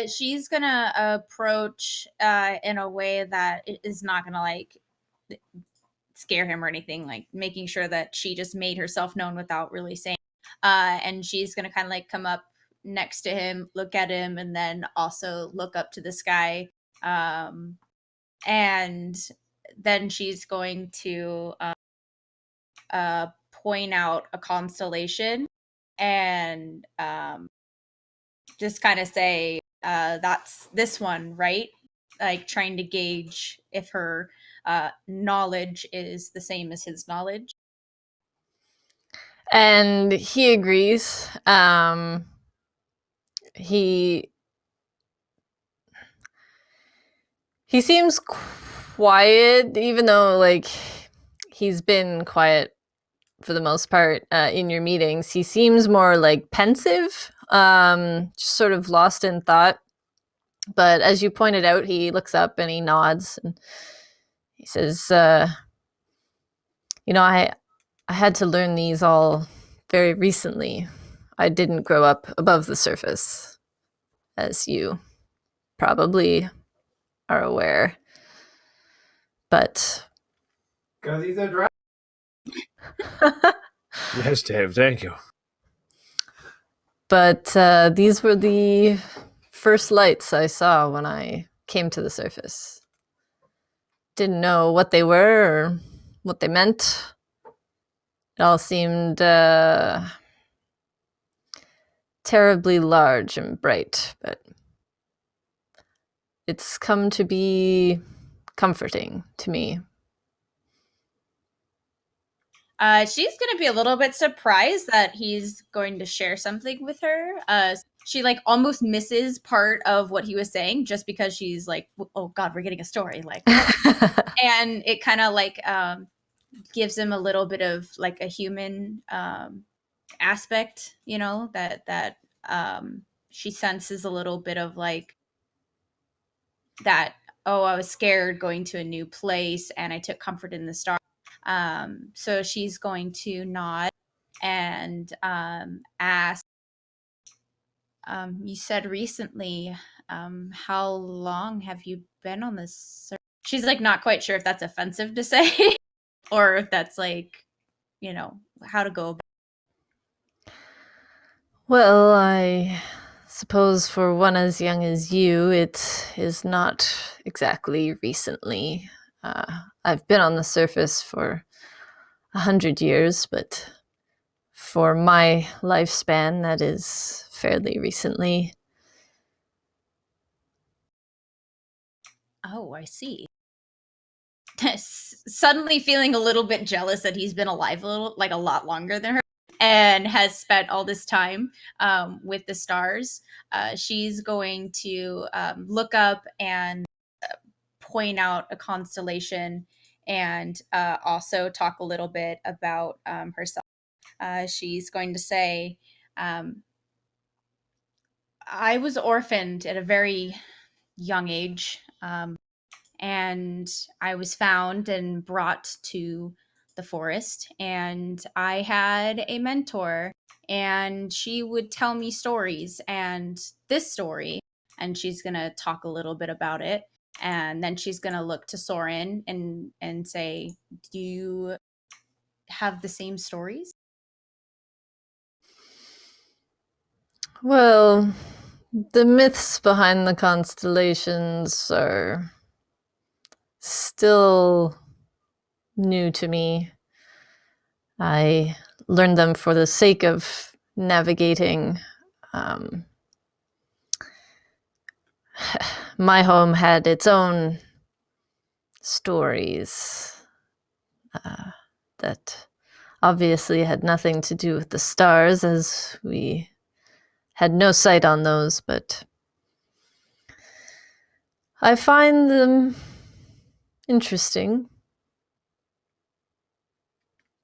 She's gonna approach in a way that is not gonna like scare him or anything, like making sure that she just made herself known without really saying. And she's gonna kind of like come up next to him, look at him, and then also look up to the sky. And then she's going to point out a constellation and just kind of say, that's this one, right? Like trying to gauge if her knowledge is the same as his knowledge. And he agrees. He seems quiet, even though like he's been quiet for the most part in your meetings. He seems more like pensive, just sort of lost in thought. But as you pointed out, he looks up and he nods and he says, I had to learn these all very recently. I didn't grow up above the surface, as you probably are aware. But Because he's a dragon. Yes, Dave, thank you. but these were the first lights I saw when I came to the surface. Didn't know what they were or what they meant. It all seemed terribly large and bright, but it's come to be comforting to me. She's gonna be a little bit surprised that he's going to share something with her. She like almost misses part of what he was saying just because she's like, oh god, we're getting a story, like and it kind of like gives him a little bit of like a human aspect, you know, that she senses a little bit of like that, oh, I was scared going to a new place and I took comfort in the stars. So she's going to nod and ask, you said recently, how long have you been on this? She's like not quite sure if that's offensive to say or if that's like, you know, how to go about. Well, I suppose for one as young as you, it is not exactly recently. I've been on the surface for 100 years, but for my lifespan, that is fairly recently. Oh, I see. Suddenly feeling a little bit jealous that he's been alive a lot longer than her and has spent all this time with the stars. She's going to look up and point out a constellation and also talk a little bit about herself. She's going to say, I was orphaned at a very young age. And I was found and brought to the forest. And I had a mentor, and she would tell me stories. And this story, and she's going to talk a little bit about it. And then she's going to look to Soren and say, do you have the same stories? Well, the myths behind the constellations are still new to me. I learned them for the sake of navigating. My home had its own stories that obviously had nothing to do with the stars, as we had no sight on those, but I find them interesting.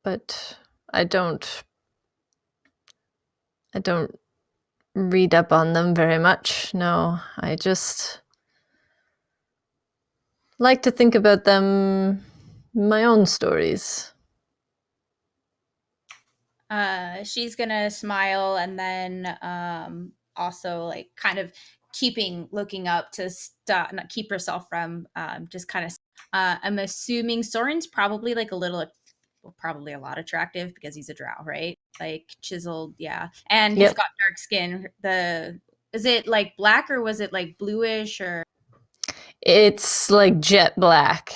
But I don't read up on them very much. No, I just like to think about them in my own stories. She's gonna smile and then also like kind of looking up to not keep herself from just kind of. I'm assuming Soren's probably like probably a lot attractive because he's a drow, right? Like chiseled, yeah, and he's Yep. got dark skin. Is it like black or was it like bluish or? It's like jet black,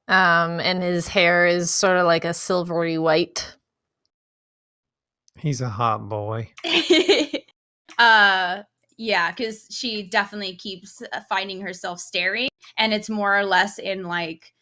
and his hair is sort of like a silvery white. He's a hot boy. Yeah, because she definitely keeps finding herself staring, and it's more or less in like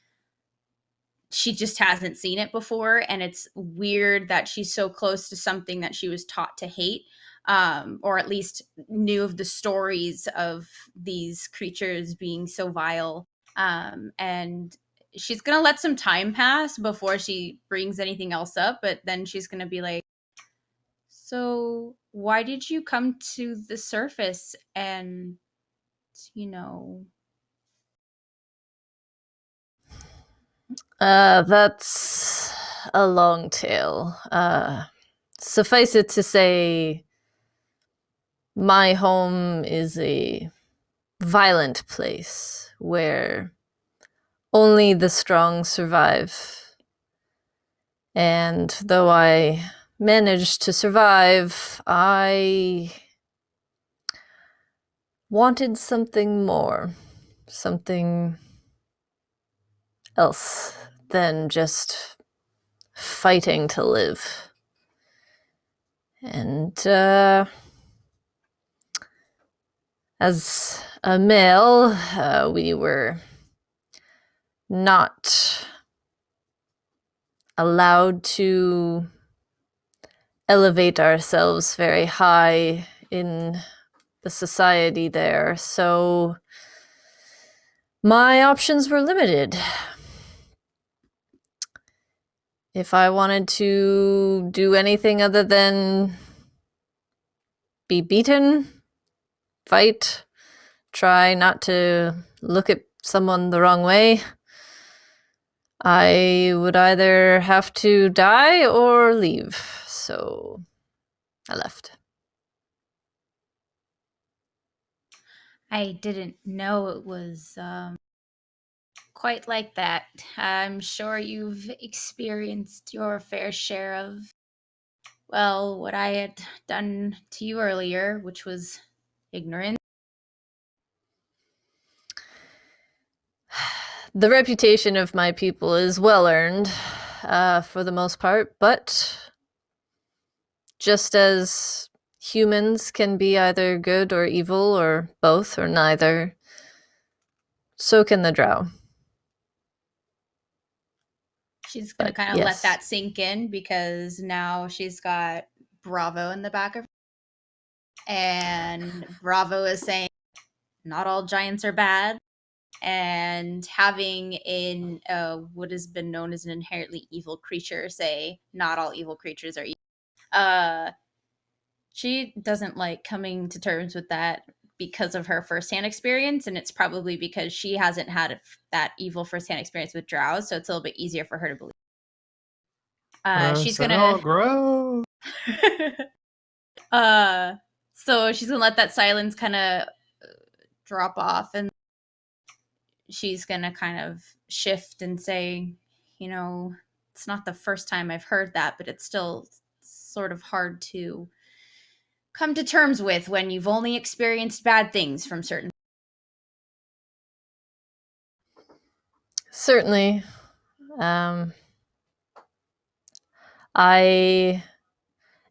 she just hasn't seen it before, and it's weird that she's so close to something that she was taught to hate, or at least knew of the stories of these creatures being so vile. And she's gonna let some time pass before she brings anything else up, but then she's gonna be like, so why did you come to the surface and, you know? That's a long tale. Suffice it to say, my home is a violent place where only the strong survive. And though I managed to survive, I wanted something more, something else than just fighting to live. And as a male, we were not allowed to elevate ourselves very high in the society there, so my options were limited. if I wanted to do anything other than be beaten, fight, try not to look at someone the wrong way, I would either have to die or leave. So I left. I didn't know it was quite like that. I'm sure you've experienced your fair share of, well, what I had done to you earlier, which was ignorance. The reputation of my people is well earned, for the most part, but just as humans can be either good or evil, or both, or neither, so can the drow. She's going to But kind of let yes. that sink in because now she's got Bravo in the back of her. And Bravo is saying, not all giants are bad. And having in what has been known as an inherently evil creature say, not all evil creatures are evil. She doesn't like coming to terms with that because of her firsthand experience, and it's probably because she hasn't had that evil firsthand experience with drows, so it's a little bit easier for her to believe. She's gonna grow. So she's gonna let that silence kind of drop off, and she's gonna kind of shift and say, it's not the first time I've heard that, but it's still sort of hard to come to terms with when you've only experienced bad things from certain. Certainly. I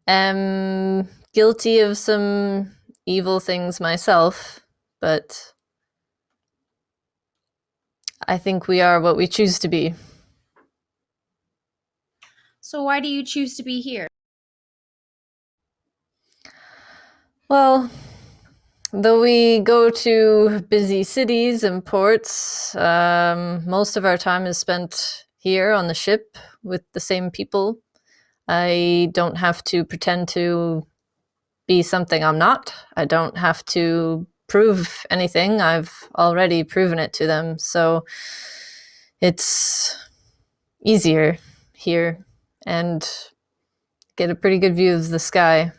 am guilty of some evil things myself, but I think we are what we choose to be. So why do you choose to be here? Well, though we go to busy cities and ports, most of our time is spent here on the ship with the same people. I don't have to pretend to be something I'm not. I don't have to prove anything. I've already proven it to them. So it's easier here and get a pretty good view of the sky.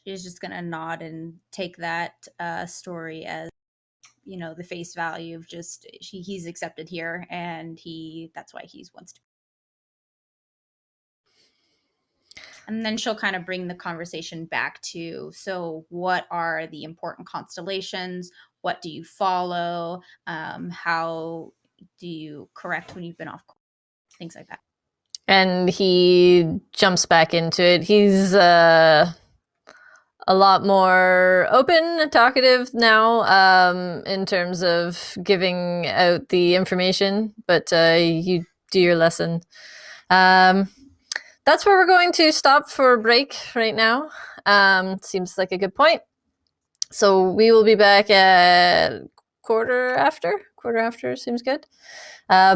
She's just gonna nod and take that story as the face value of just he's accepted here, and that's why he wants to. And then she'll kind of bring the conversation back to, so what are the important constellations? What do you follow? How do you correct when you've been off course? Things like that. And he jumps back into it. He's a lot more open and talkative now, in terms of giving out the information, but you do your lesson. That's where we're going to stop for a break right now. Seems like a good point. So we will be back at quarter after. Quarter after seems good.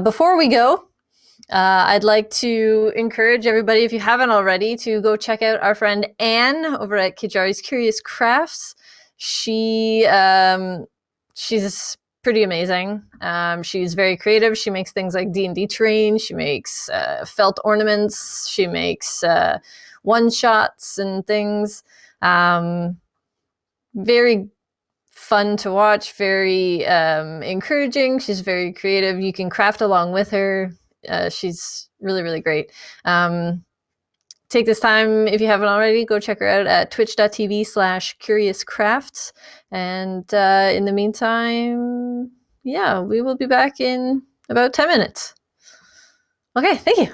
Before we go, I'd like to encourage everybody, if you haven't already, to go check out our friend Anne over at Kijari's Curious Crafts. She's pretty amazing. She's very creative. She makes things like D&D terrain. She makes felt ornaments. She makes one-shots and things. Very fun to watch, very encouraging. She's very creative. You can craft along with her. She's really, really great. Take this time, if you haven't already, go check her out at twitch.tv/curiouscrafts. And in the meantime, yeah, we will be back in about 10 minutes. Okay, thank you.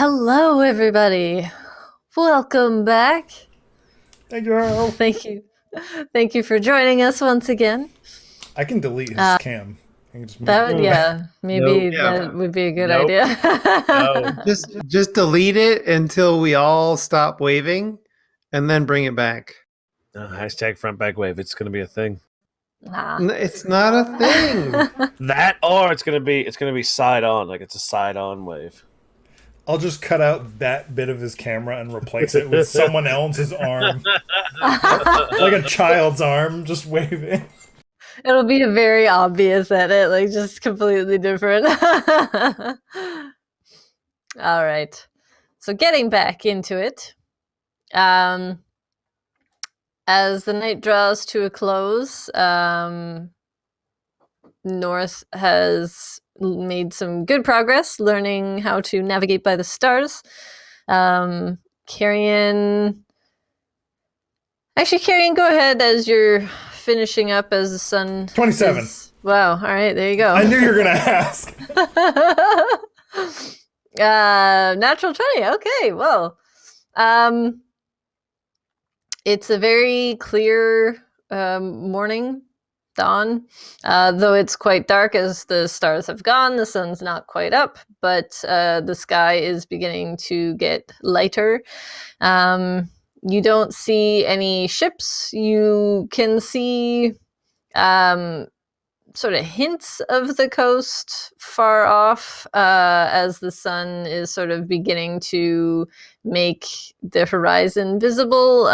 Hello, everybody. Welcome back. Thank you. Thank you for joining us once again. I can delete his cam. I can just That would, Nope. maybe Yeah. that would be a good Nope. idea. No. Just delete it until we all stop waving, and then bring it back. Hashtag front back wave. It's going to be a thing. Nah. It's not a thing. That or it's going to be side on, like it's a side on wave. I'll just cut out that bit of his camera and replace it with someone else's arm. Like a child's arm, just waving. It'll be a very obvious edit, like just completely different. All right. So getting back into it. As the night draws to a close, North has made some good progress learning how to navigate by the stars. Carrion, go ahead as you're finishing up as the sun. 27. Wow. All right, there you go. I knew you were going to ask. Natural 20. Okay, well. It's a very clear morning, dawn. Though it's quite dark as the stars have gone, the sun's not quite up, but the sky is beginning to get lighter. You don't see any ships. You can see sort of hints of the coast far off as the sun is sort of beginning to make the horizon visible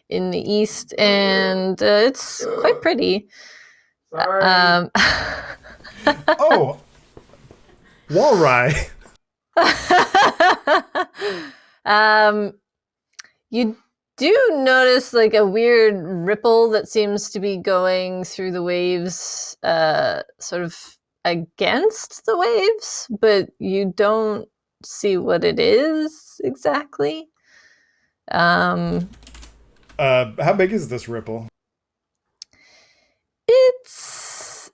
in the east, and it's quite pretty. Sorry. Oh, Walry. You do notice like a weird ripple that seems to be going through the waves, sort of against the waves, but you don't see what it is exactly. How big is this ripple? It's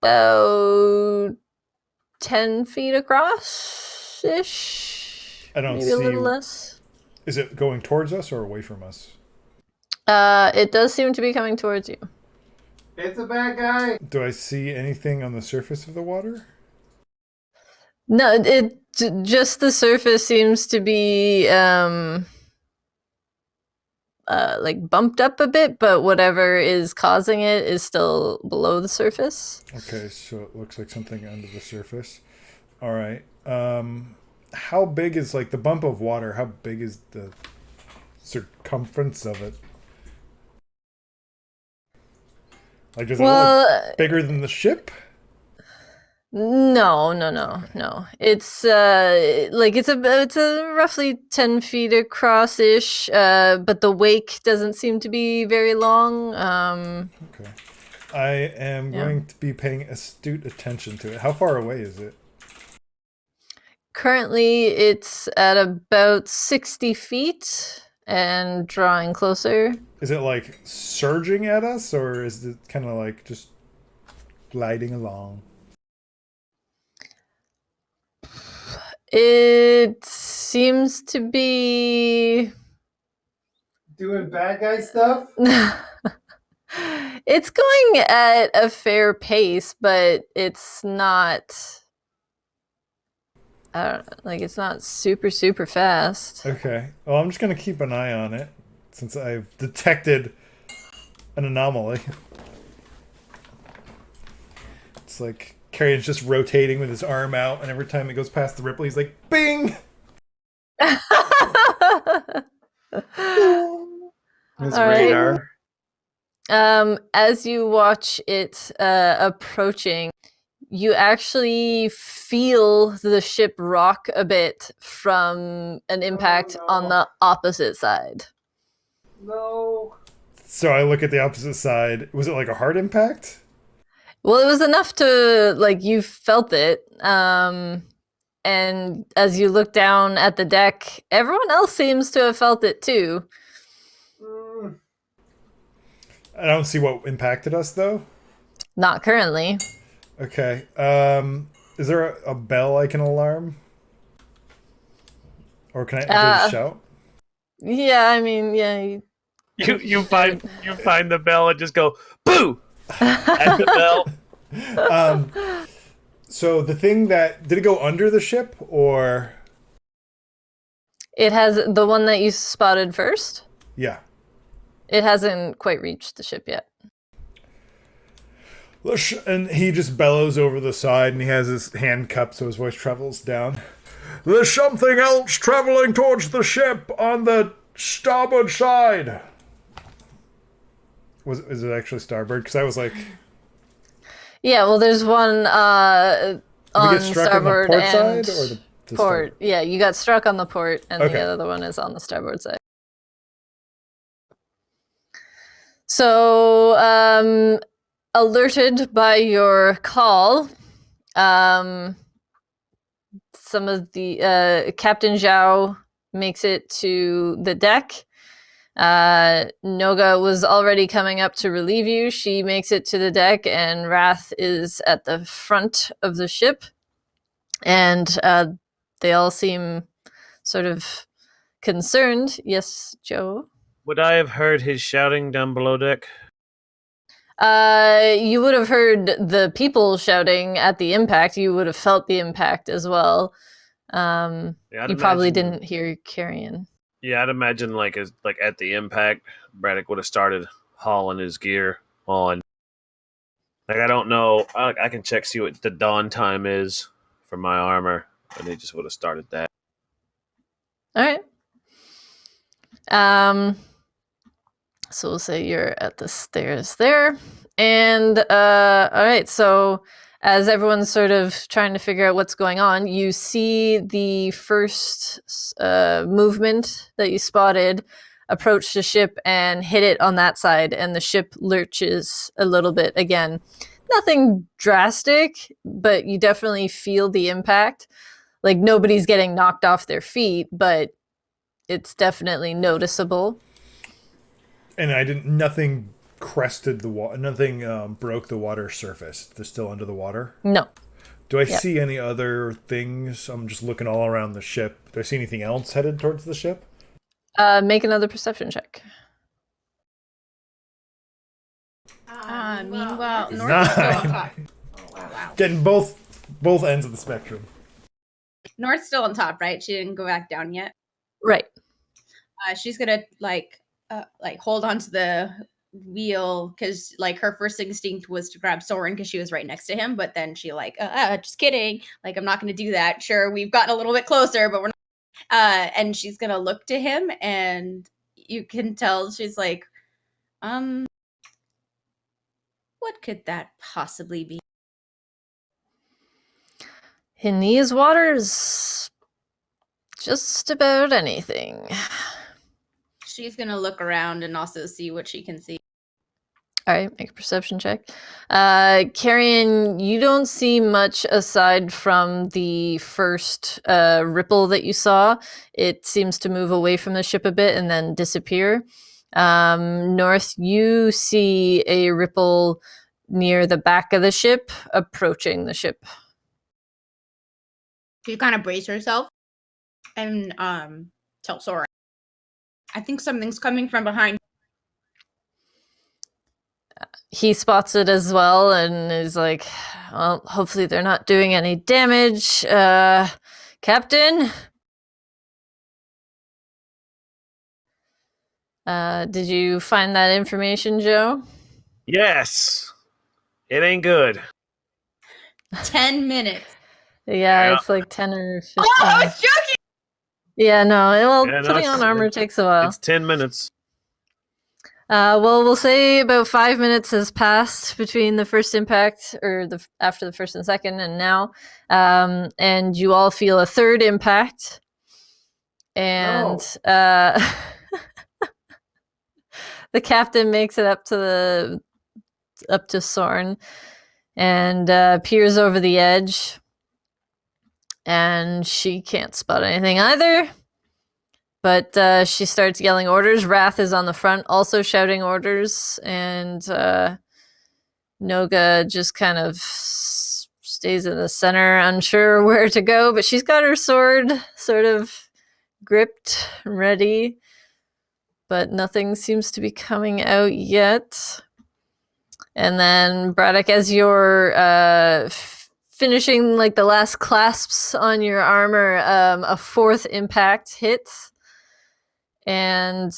about 10 feet across ish. I don't maybe see. a little less. Is it going towards us or away from us? It does seem to be coming towards you. It's a bad guy. Do I see anything on the surface of the water? No, just the surface seems to be like bumped up a bit, but whatever is causing it is still below the surface. Okay, so it looks like something under the surface. All right. How big is like the bump of water? How big is the circumference of it? Like, does it look bigger than the ship? No. It's like it's a roughly 10 feet across ish, but the wake doesn't seem to be very long. Okay. I am going to be paying astute attention to it. How far away is it? Currently, it's at about 60 feet and drawing closer. Is it like surging at us, or is it kind of like just gliding along? It seems to be Doing bad guy stuff? it's going at a fair pace, but it's not like it's not super fast. Okay. Well, I'm just going to keep an eye on it since I've detected an anomaly. It's like Carrion's just rotating with his arm out, and every time it goes past the ripple, he's like, bing! His All right. radar. As you watch it approaching, you actually feel the ship rock a bit from an impact on the opposite side. No. So I look at the opposite side. Was it like a hard impact? Well, it was enough to, like, you felt it. And as you look down at the deck, everyone else seems to have felt it too. I don't see what impacted us, though. Not currently. Okay. Is there a bell I can alarm? Or can I just shout? Yeah, I mean, yeah. You find the bell and just go boo at the bell. So the thing that did it go under the ship or It has the one that you spotted first. yeah. It hasn't quite reached the ship yet. And he just bellows over the side and he has his hand cupped so his voice travels down. There's something else traveling towards the ship on the starboard side. Is it actually starboard? Because I was like, Yeah, well, there's one did we on get struck on the starboard port and side or the port. starboard? Yeah, you got struck on the port, and Okay. the other one is on the starboard side. So, alerted by your call, some of the Captain Zhao makes it to the deck. Noga was already coming up to relieve you. She makes it to the deck, and Wrath is at the front of the ship. And they all seem sort of concerned. Yes, Joe? Would I have heard his shouting down below deck? You would have heard the people shouting at the impact. You would have felt the impact as well. I'd You probably imagine- didn't hear Carrion. Yeah, I'd imagine like at the impact, Braddock would have started hauling his gear on. Like I don't know, I can check see what the dawn time is for my armor, and they just would have started that. All right. So we'll say you're at the stairs there. And all right, so as everyone's sort of trying to figure out what's going on, you see the first movement that you spotted approach the ship and hit it on that side, and the ship lurches a little bit again. Nothing drastic, but you definitely feel the impact. Like nobody's getting knocked off their feet, but it's definitely noticeable. And nothing crested the water, nothing broke the water surface. They're still under the water. No. Do I Yep. see any other things? I'm just looking all around the ship. Do I see anything else headed towards the ship? Make another perception check. Meanwhile, Nine. North's still on top. Oh, wow. Getting both ends of the spectrum. North's still on top, right? She didn't go back down yet. Right. She's gonna like hold onto the wheel because like her first instinct was to grab Soren because she was right next to him, but then she just kidding. Like I'm not gonna do that. Sure, we've gotten a little bit closer, but we're not. And she's gonna look to him, and you can tell she's like, what could that possibly be? In these waters, just about anything. She's gonna look around and also see what she can see. All right, make a perception check. Carrion, you don't see much aside from the first ripple that you saw. It seems to move away from the ship a bit and then disappear. North, you see a ripple near the back of the ship approaching the ship. She kind of brace herself and tell Soren, I think something's coming from behind. He spots it as well and is like, well, hopefully they're not doing any damage. Captain? Did you find that information, Joe? Yes, it ain't good. 10 minutes. Yeah, Yeah. it's like 10 or 15. Oh, I was joking! Yeah, no, Yeah, no, putting it's- on armor takes a while. It's 10 minutes. Well, we'll say about 5 minutes has passed between the first impact, or after the first and second, and now. And you all feel a third impact. And the captain makes it up to Soren and peers over the edge. And she can't spot anything either. But she starts yelling orders. Wrath is on the front, also shouting orders. And Noga just kind of stays in the center, unsure where to go, but she's got her sword sort of gripped, ready, but nothing seems to be coming out yet. And then Braddock, as you're finishing like the last clasps on your armor, a fourth impact hits, and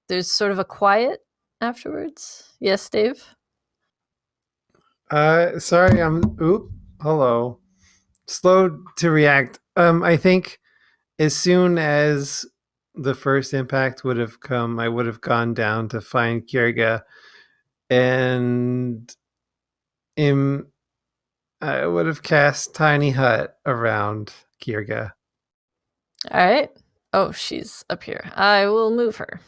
there's sort of a quiet afterwards. Yes, Dave? Sorry, hello. Slow to react. I think as soon as the first impact would have come, I would have gone down to find Kierga, and I would have cast Tiny Hut around Kierga. All right. Oh, she's up here. I will move her.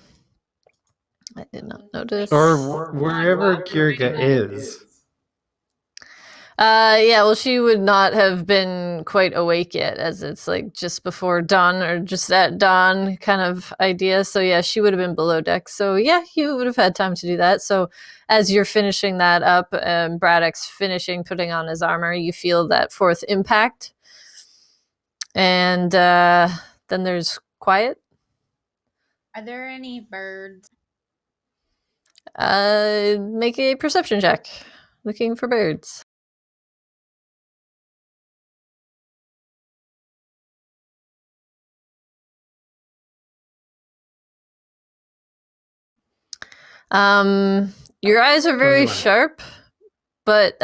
I did not notice. Or wherever Kierga is. Yeah, well, she would not have been quite awake yet, as it's like just before dawn or just at dawn kind of idea. So yeah, she would have been below deck. So yeah, you would have had time to do that. So as you're finishing that up, Braddock's finishing putting on his armor, you feel that fourth impact, and then there's quiet. Are there any birds? Make a perception check, looking for birds. Your eyes are very 21. sharp, but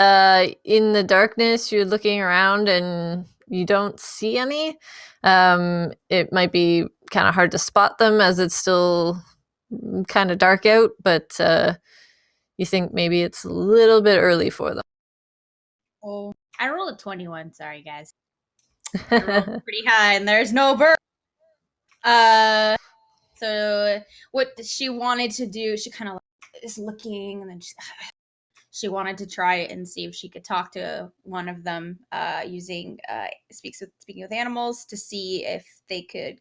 in the darkness, you're looking around and you don't see any. It might be kind of hard to spot them as it's still kind of dark out, but you think maybe it's a little bit early for them. Oh, I rolled a 21. Sorry, guys. I rolled pretty high, and there's no bird. So what she wanted to do, she kind of is looking, and then she wanted to try and see if she could talk to one of them using speaking with animals to see if they could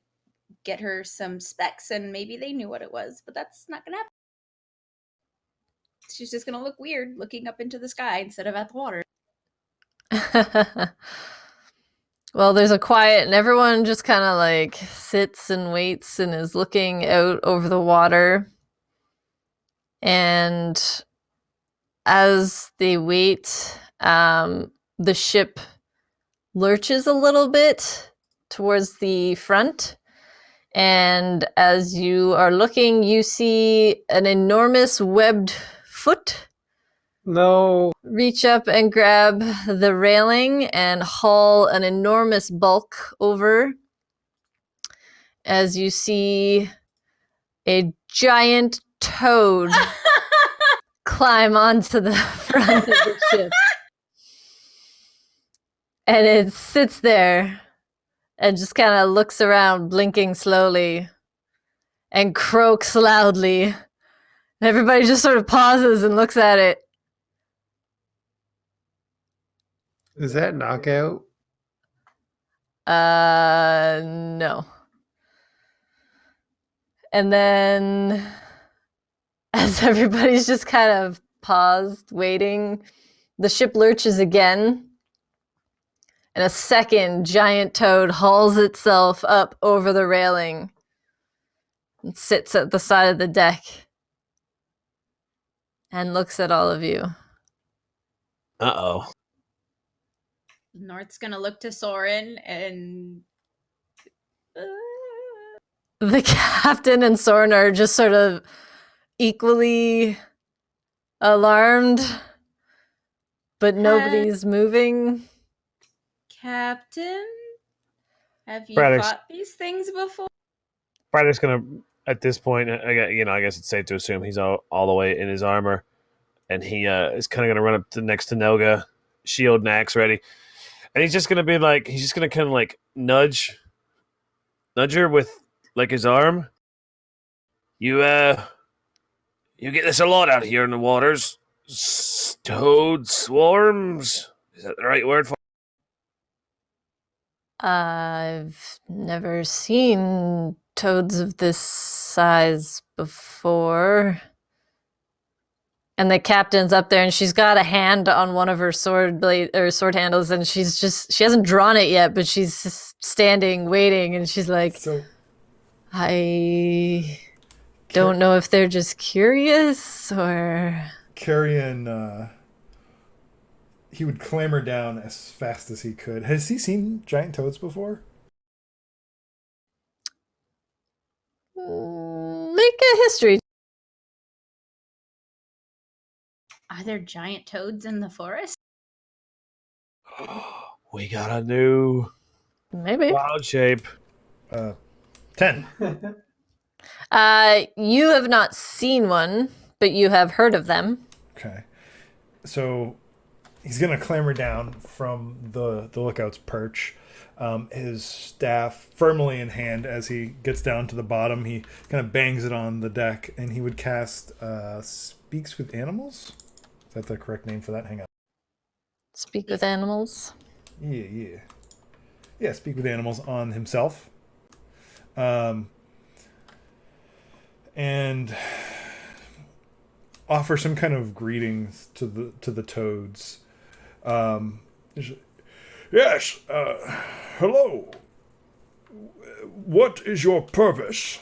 get her some specs, and maybe they knew what it was, but that's not gonna happen. She's just gonna look weird looking up into the sky instead of at the water. Well, there's a quiet, and everyone just kind of like sits and waits and is looking out over the water. And as they wait, the ship lurches a little bit towards the front. And as you are looking, you see an enormous webbed foot No. reach up and grab the railing and haul an enormous bulk over. As you see a giant toad climb onto the front of the ship. And it sits there and just kind of looks around, blinking slowly, and croaks loudly. And everybody just sort of pauses and looks at it. Is that knockout? No. And then, as everybody's just kind of paused, waiting, the ship lurches again. And a second giant toad hauls itself up over the railing and sits at the side of the deck and looks at all of you. Uh-oh. North's gonna look to Soren and The captain and Soren are just sort of equally alarmed, but nobody's moving. Captain, have you Braddock's- fought these things before? Braddock's gonna, at this point, I guess it's safe to assume he's all the way in his armor, and he is kind of gonna run up to next to Noga, shield and axe ready, and he's just gonna be like, he's just gonna kind of like nudge her with like his arm. You get this a lot out here in the waters. Toad swarms. Is that the right word for? I've never seen toads of this size before. And the captain's up there, and she's got a hand on one of her sword blade or sword handles, and she hasn't drawn it yet, but she's just standing, waiting, and she's like, So I don't know if they're just curious or. Carrion, he would clamber down as fast as he could. Has he seen giant toads before? Make a history. Are there giant toads in the forest? We got a new Maybe. cloud shape. 10. You have not seen one, but you have heard of them. Okay. So he's going to clamber down from the lookout's perch, his staff firmly in hand. As he gets down to the bottom, he kind of bangs it on the deck, and he would cast Speaks with Animals? Is that the correct name for that? Hang on. Speak with animals. Yeah, Speak with Animals on himself. And offer some kind of greetings to the toads. Yes, hello. What is your purpose?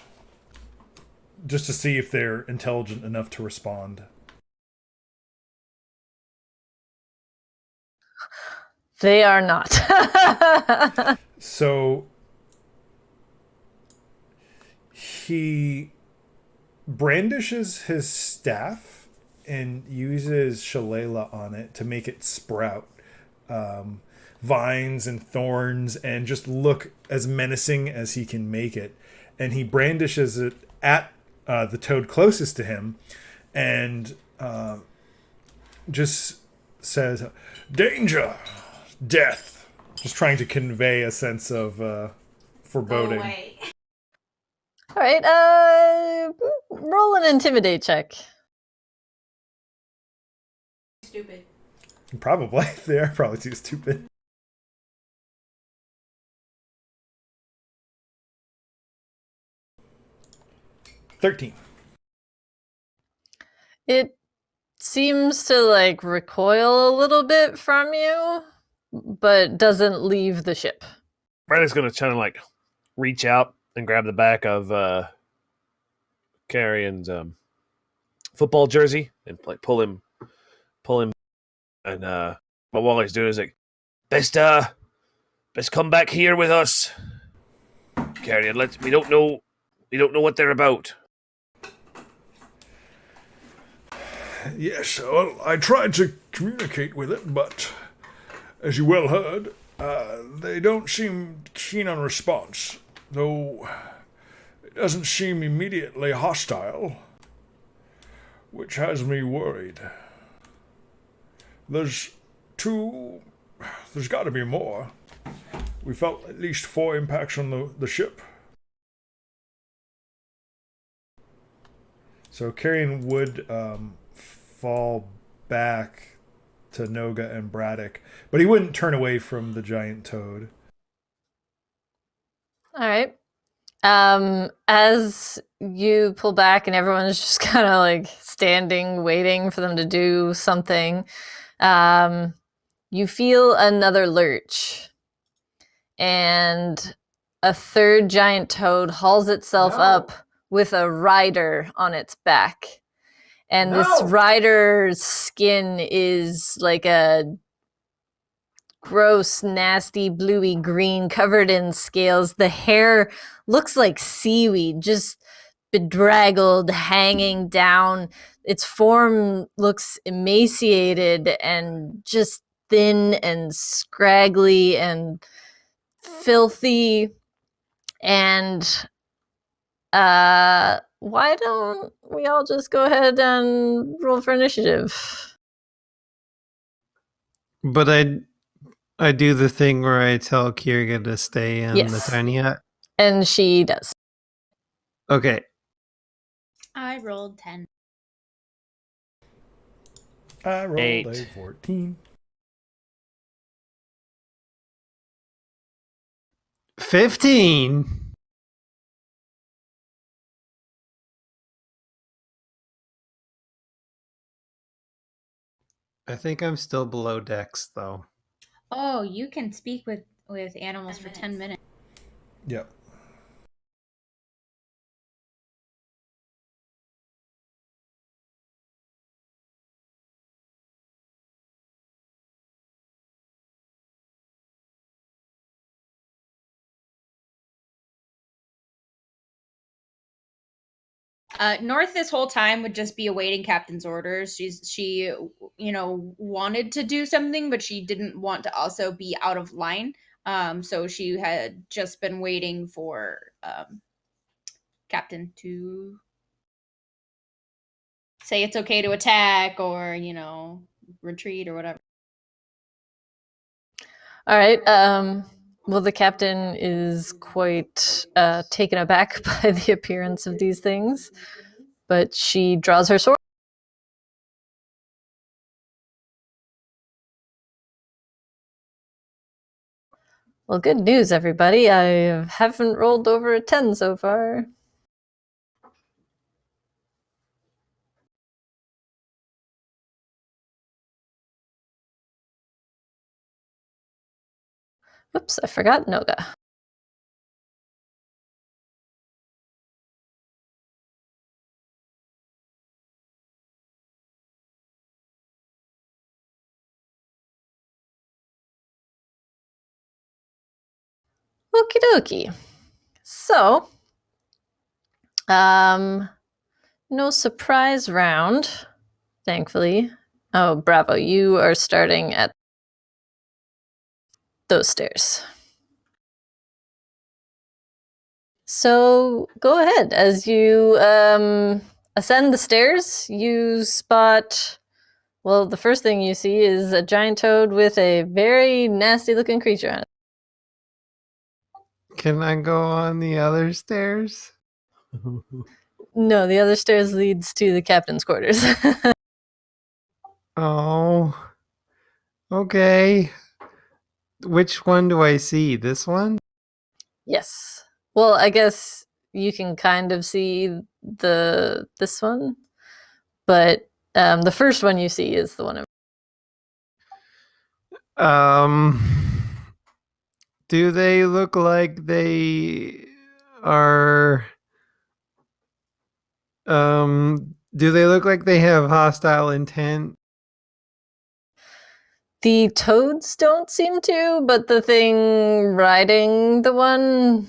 Just to see if they're intelligent enough to respond. They are not. So he brandishes his staff and uses shillelagh on it to make it sprout vines and thorns and just look as menacing as he can make it. And he brandishes it at the toad closest to him and just says, "Danger! Death!" Just trying to convey a sense of foreboding. Go away. All right, roll an intimidate check. Stupid. Probably. They are probably too stupid. $13. It seems to like recoil a little bit from you, but doesn't leave the ship. Brandon's gonna try to like reach out and grab the back of Carrion's football jersey and like pull him, and but while he's doing, is like, best come back here with us, Carrion. We don't know what they're about. Yes, well, I tried to communicate with it, but as you well heard, they don't seem keen on response, though it doesn't seem immediately hostile, which has me worried. There's got to be more. We felt at least 4 impacts on the ship. So Carrion would fall back to Noga and Braddock, but he wouldn't turn away from the giant toad. All right. As you pull back and everyone's just kind of like standing, waiting for them to do something, you feel another lurch. And a third giant toad hauls itself up with a rider on its back. And this rider's skin is like a gross, nasty, bluey green covered in scales. The hair looks like seaweed, just bedraggled, hanging down. Its form looks emaciated and just thin and scraggly and filthy. And why don't we all just go ahead and roll for initiative? But I do the thing where I tell Kiriga to stay in the Yes. tiny hut. And she does. Okay. I rolled 10. I rolled 8. a 14. 15. I think I'm still below decks, though. Oh, you can speak with animals for 10 minutes. Yep. North this whole time would just be awaiting Captain's orders. She wanted to do something, but she didn't want to also be out of line. So she had just been waiting for Captain to say it's okay to attack or retreat or whatever. All right. Well, the captain is quite taken aback by the appearance of these things, but she draws her sword. Well, good news, everybody. I haven't rolled over a 10 so far. Whoops, I forgot Noga. Okie dokie. So, no surprise round, thankfully. Oh, bravo. You are starting at those stairs. So go ahead. As you ascend the stairs, you spot. Well, the first thing you see is a giant toad with a very nasty looking creature on it. Can I go on the other stairs? No, the other stairs leads to the captain's quarters. Oh. Okay. Which one do I see? This one? Yes. Well, I guess you can kind of see this one, but the first one you see is the one. Do they look like they are do they look like they have hostile intent? The toads don't seem to, but the thing riding the one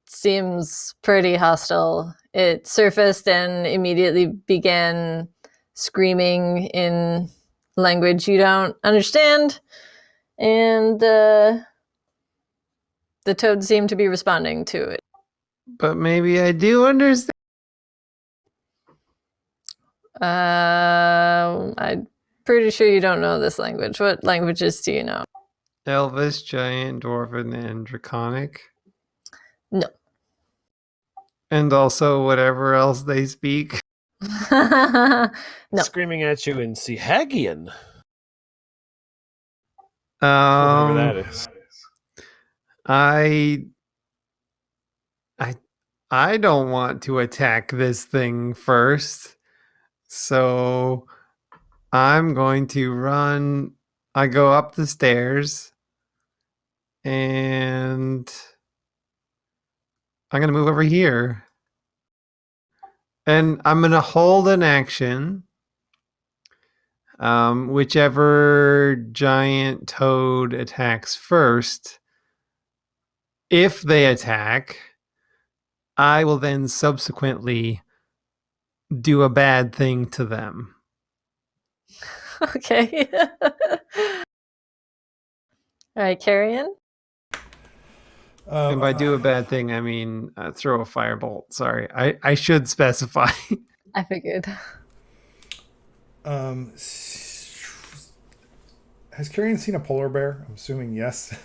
seems pretty hostile. It surfaced and immediately began screaming in language you don't understand, and the toads seem to be responding to it. But maybe I do understand. I'm pretty sure you don't know this language. What languages do you know? Elvish, Giant, Dwarven, and Draconic. No. And also whatever else they speak. No. Screaming at you in Sehagian. Whatever that is. I don't want to attack this thing first. So I'm going to run. I go up the stairs and I'm going to move over here. And I'm going to hold an action. Whichever giant toad attacks first, if they attack, I will then subsequently do a bad thing to them. Okay. All right, Carrion. And by do a bad thing, I mean throw a firebolt. Sorry, I should specify. I figured. Has Carrion seen a polar bear? I'm assuming yes.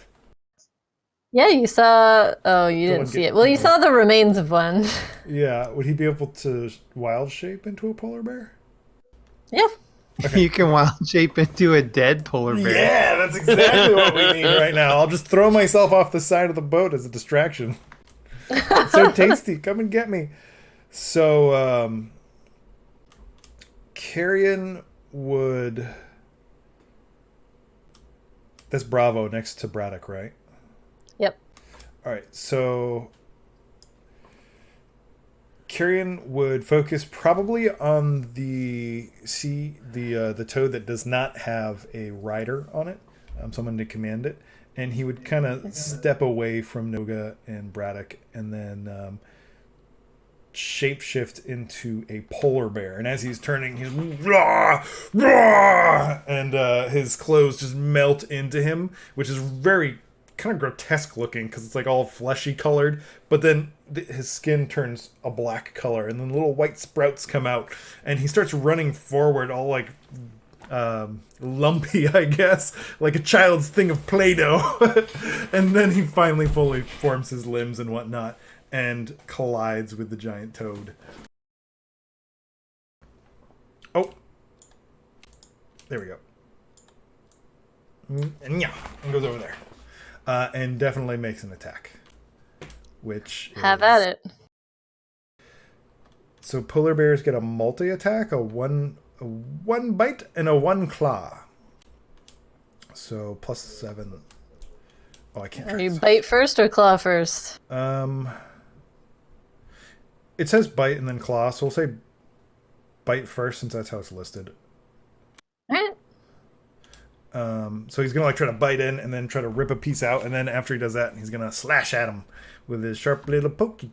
Yeah, you saw. Oh, you didn't see it. Well, you saw the remains of one. Yeah, would he be able to wild shape into a polar bear? Yeah. Okay. You can wild shape into a dead polar bear. Yeah, that's exactly what we need right now. I'll just throw myself off the side of the boat as a distraction. It's so tasty. Come and get me. So, Carrion would That's Bravo next to Braddock, right? Yep. All right, so Kyrian would focus probably on the toad that does not have a rider on it, someone to command it, and he would kind of step away from Noga and Braddock, and then shapeshift into a polar bear. And as he's turning, he's rah, rah, and his clothes just melt into him, which is very kind of grotesque looking because it's like all fleshy colored, but then his skin turns a black color, and then little white sprouts come out, and he starts running forward all like lumpy, I guess, like a child's thing of Play-Doh. And then he finally fully forms his limbs and whatnot and collides with the giant toad. Oh, there we go. And yeah, and goes over there. And definitely makes an attack. Which Have at it. So polar bears get a multi-attack, a one bite, and a 1 claw. So +7. Oh, I can't. Are you bite first or claw first? It says bite and then claw, so we'll say bite first since that's how it's listed. Alright. So he's gonna like try to bite in and then try to rip a piece out, and then after he does that, he's gonna slash at him with his sharp little pokey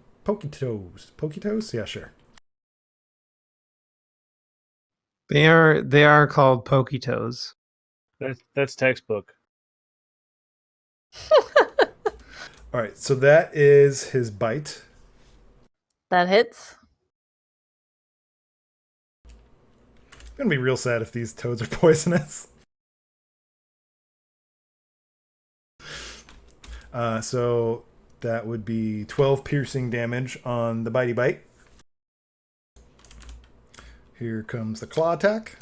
toes. Pokey toes? Yeah, sure. They are called pokey toes. That's textbook. All right, so that is his bite. That hits. It's gonna be real sad if these toads are poisonous. So that would be 12 piercing damage on the bitey bite. Here comes the claw attack.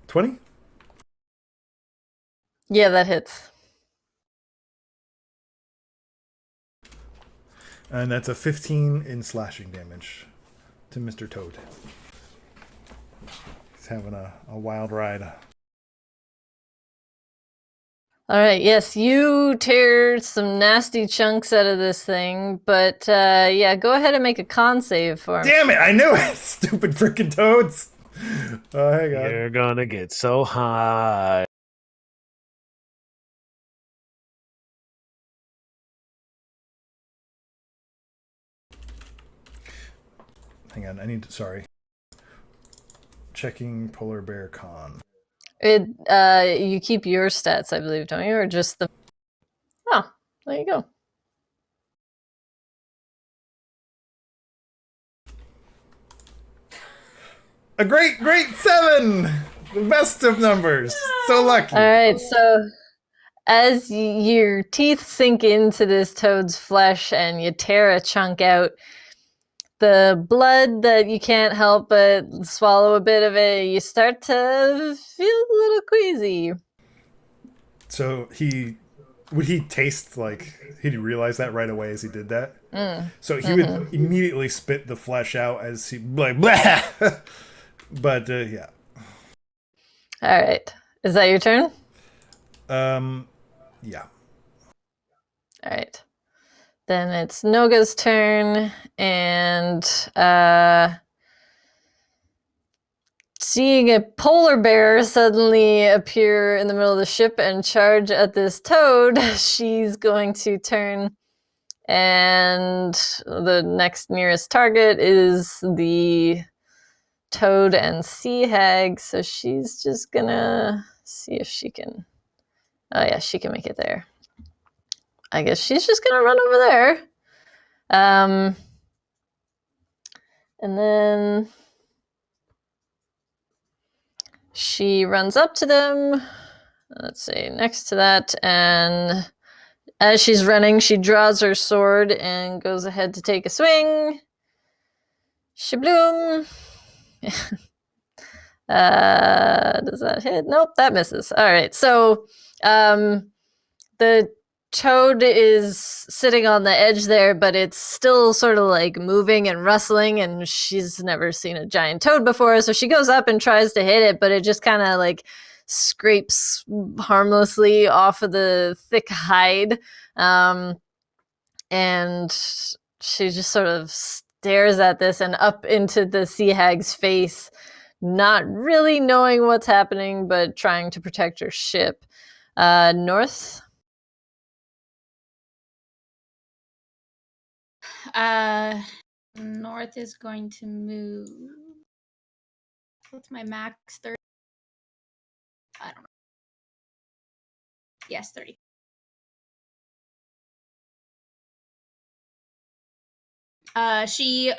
20? Yeah, that hits. And that's a 15 in slashing damage to Mr. Toad. He's having a wild ride. All right, yes, you tear some nasty chunks out of this thing, but yeah, go ahead and make a con save for him. Damn it, I knew it! Stupid freaking toads! Oh, hang on. You're gonna get so high. Hang on, sorry. Checking polar bear con. You keep your stats, I believe, don't you? Or just the... Oh, there you go. A great 7! The best of numbers. So lucky. All right, so as your teeth sink into this toad's flesh and you tear a chunk out, the blood that you can't help but swallow a bit of it, you start to feel a little queasy. So would he taste like he'd realize that right away as he did that? So he would immediately spit the flesh out as he like blah. But yeah. All right, is that your turn? Yeah. All right. Then it's Noga's turn, and seeing a polar bear suddenly appear in the middle of the ship and charge at this toad, she's going to turn, and the next nearest target is the toad and sea hag, so she's just gonna see if she can... Oh yeah, she can make it there. I guess she's just gonna run over there. And then she runs up to them. Let's see, next to that. And as she's running, she draws her sword and goes ahead to take a swing. Shabloom. Does that hit? Nope, that misses. All right, so the toad is sitting on the edge there, but it's still sort of like moving and rustling, and she's never seen a giant toad before, so she goes up and tries to hit it, but it just kind of like scrapes harmlessly off of the thick hide. And she just sort of stares at this and up into the sea hag's face, not really knowing what's happening, but trying to protect her ship. North? North is going to move. What's my max? 30? I don't know. Yes, 30. She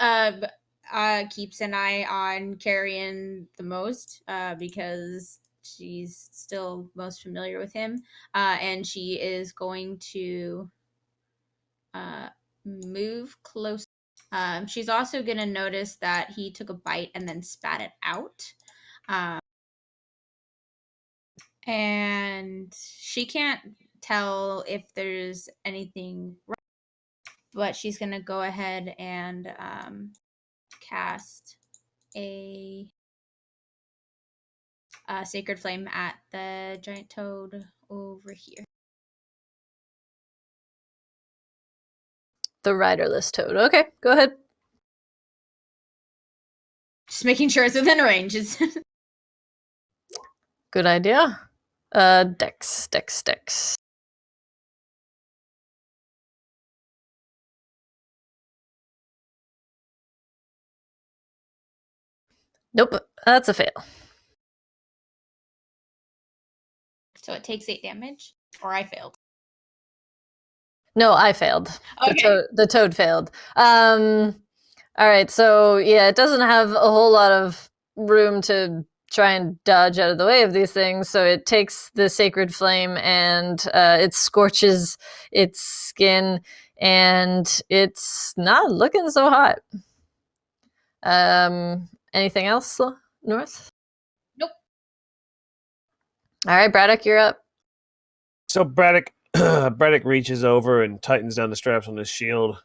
keeps an eye on Carrion the most because she's still most familiar with him, and she is going to move close. She's also going to notice that he took a bite and then spat it out. And she can't tell if there's anything wrong, but she's going to go ahead and cast a Sacred Flame at the giant toad over here. The riderless toad. Okay, go ahead. Just making sure it's within range. Good idea. Dex. Nope, that's a fail. So it takes 8 damage, or I failed. No, I failed. Okay. The toad failed. All right, so yeah, it doesn't have a whole lot of room to try and dodge out of the way of these things, so it takes the sacred flame and it scorches its skin, and it's not looking so hot. Anything else, North? Nope. All right, Braddock, you're up. So Braddock reaches over and tightens down the straps on his shield,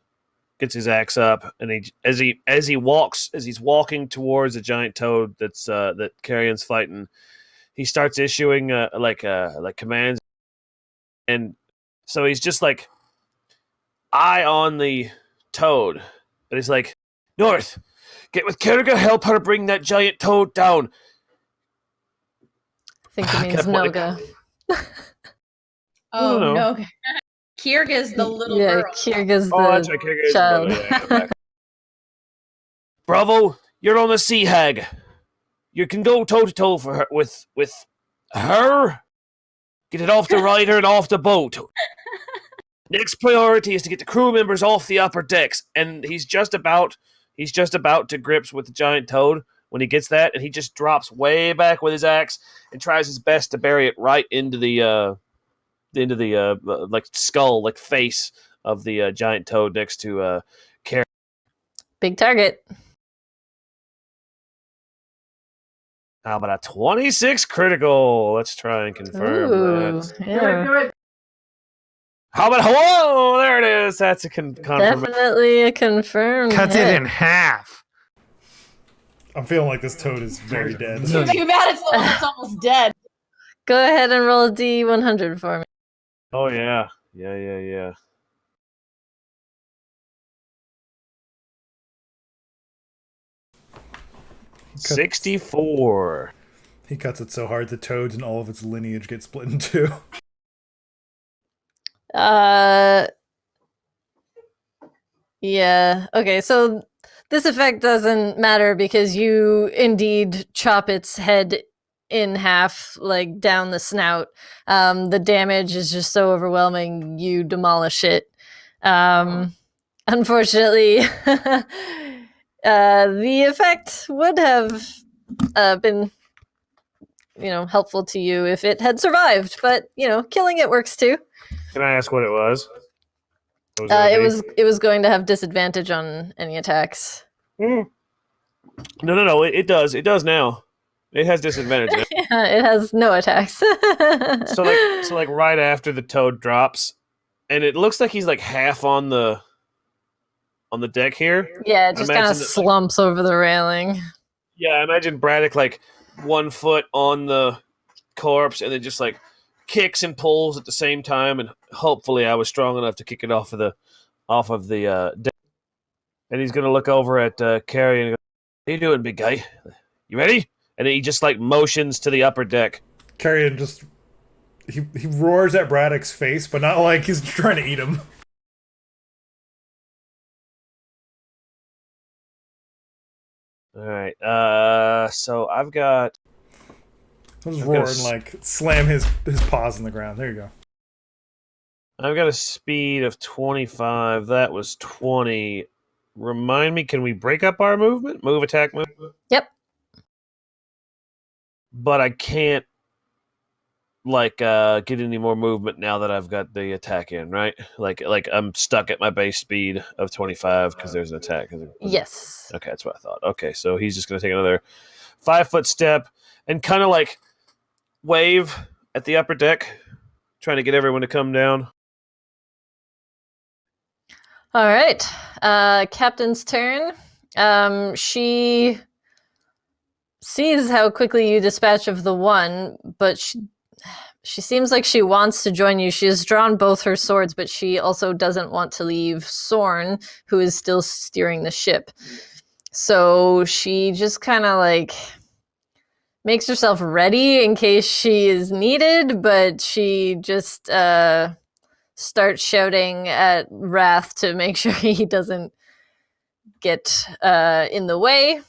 gets his axe up, and as he's walking towards the giant toad that Carrion's fighting, he starts issuing like commands, and so he's just like eye on the toad, but he's like, North, get with Kerriga, help her bring that giant toad down. I think it means Noga. Oh, No. no. Kierga's the little yeah, girl. Kierga's That's the right, Kerriga's child. yeah. Bravo, you're on the sea hag. You can go toe to toe for her with her. Get it off the rider and off the boat. Next priority is to get the crew members off the upper decks, and he's just about to grips with the giant toad when he gets that, and he just drops way back with his axe and tries his best to bury it right into the like skull, like face of the giant toad next to Carrion. Big target. How about a 26 critical? Let's try and confirm Ooh, that. yeah. How about hello? There it is. That's a confirmation. Definitely a confirmed Cuts hit. it in half. I'm feeling like this toad is very dead. Too bad it's almost dead. Go ahead and roll a D100 for me. Oh yeah. Yeah. 64. He cuts it so hard the toads and all of its lineage get split in two. Yeah. Okay, so this effect doesn't matter because you indeed chop its head in half, like down the snout. The damage is just so overwhelming, you demolish it. Unfortunately, the effect would have been, helpful to you if it had survived, but killing it works too. Can I ask what it was? It was going to have disadvantage on any attacks. No. It does. It does now. It has disadvantage now. Yeah, it has no attacks. So like right after the toad drops, and it looks like he's like half on the deck here. Yeah, it just kind of slumps over the railing. Yeah, I imagine Braddock like 1 foot on the corpse and then just like kicks and pulls at the same time. And hopefully, I was strong enough to kick it off of the deck. And he's gonna look over at Carrie and go, "How you doing, big guy? You ready?" And he just like motions to the upper deck. Carrion just he roars at Braddock's face, but not like he's trying to eat him. All right. So I've got. He'll just I've roar got and like slam his paws in the ground. There you go. I've got a speed of 25. That was 20. Remind me, can we break up our movement? Move, attack, move? Yep. But I can't get any more movement now that I've got the attack in, right? Like I'm stuck at my base speed of 25 because there's an attack. Yes. Okay, that's what I thought. Okay, so he's just going to take another 5-foot step and kind of like wave at the upper deck, trying to get everyone to come down. All right. Captain's turn. She sees how quickly you dispatch of the one, but she seems like she wants to join you. She has drawn both her swords, but she also doesn't want to leave Sorn, who is still steering the ship. So she just kind of like makes herself ready in case she is needed, but she just starts shouting at Wrath to make sure he doesn't get in the way.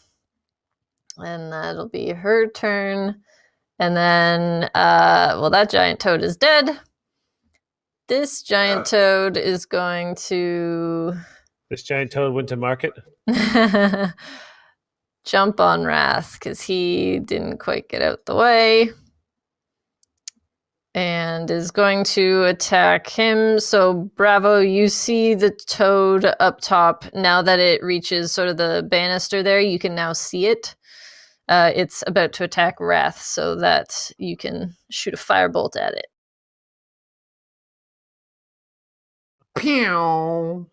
And that'll be her turn. And then, that giant toad is dead. This giant toad is going to... This giant toad went to market? jump on Wrath, because he didn't quite get out the way. And is going to attack him. So, Bravo, you see the toad up top. Now that it reaches sort of the banister there, you can now see it. It's about to attack Wrath, so that you can shoot a firebolt at it. Pew!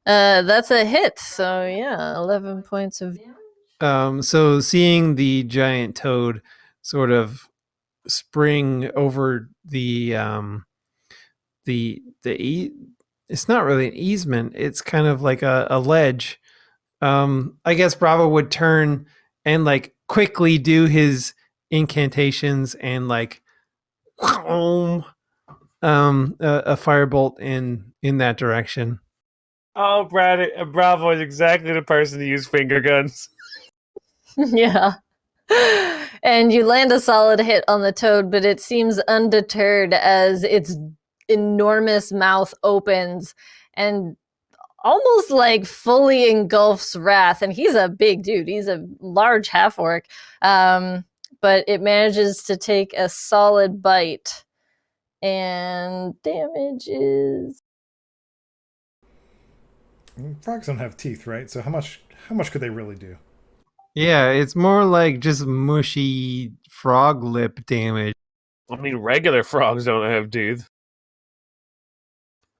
That's a hit. So yeah, 11 points of damage. So seeing the giant toad sort of spring over it's not really an easement. It's kind of like a ledge. I guess Bravo would turn and like quickly do his incantations and like a firebolt in that direction. Oh, Bravo is exactly the person to use finger guns. Yeah. And you land a solid hit on the toad, but it seems undeterred as its enormous mouth opens and almost like fully engulfs Wrath. And he's a big dude. He's a large half-orc. But it manages to take a solid bite. And damage is... Frogs don't have teeth, right? So how much could they really do? Yeah, it's more like just mushy frog lip damage. I mean, regular frogs don't have teeth.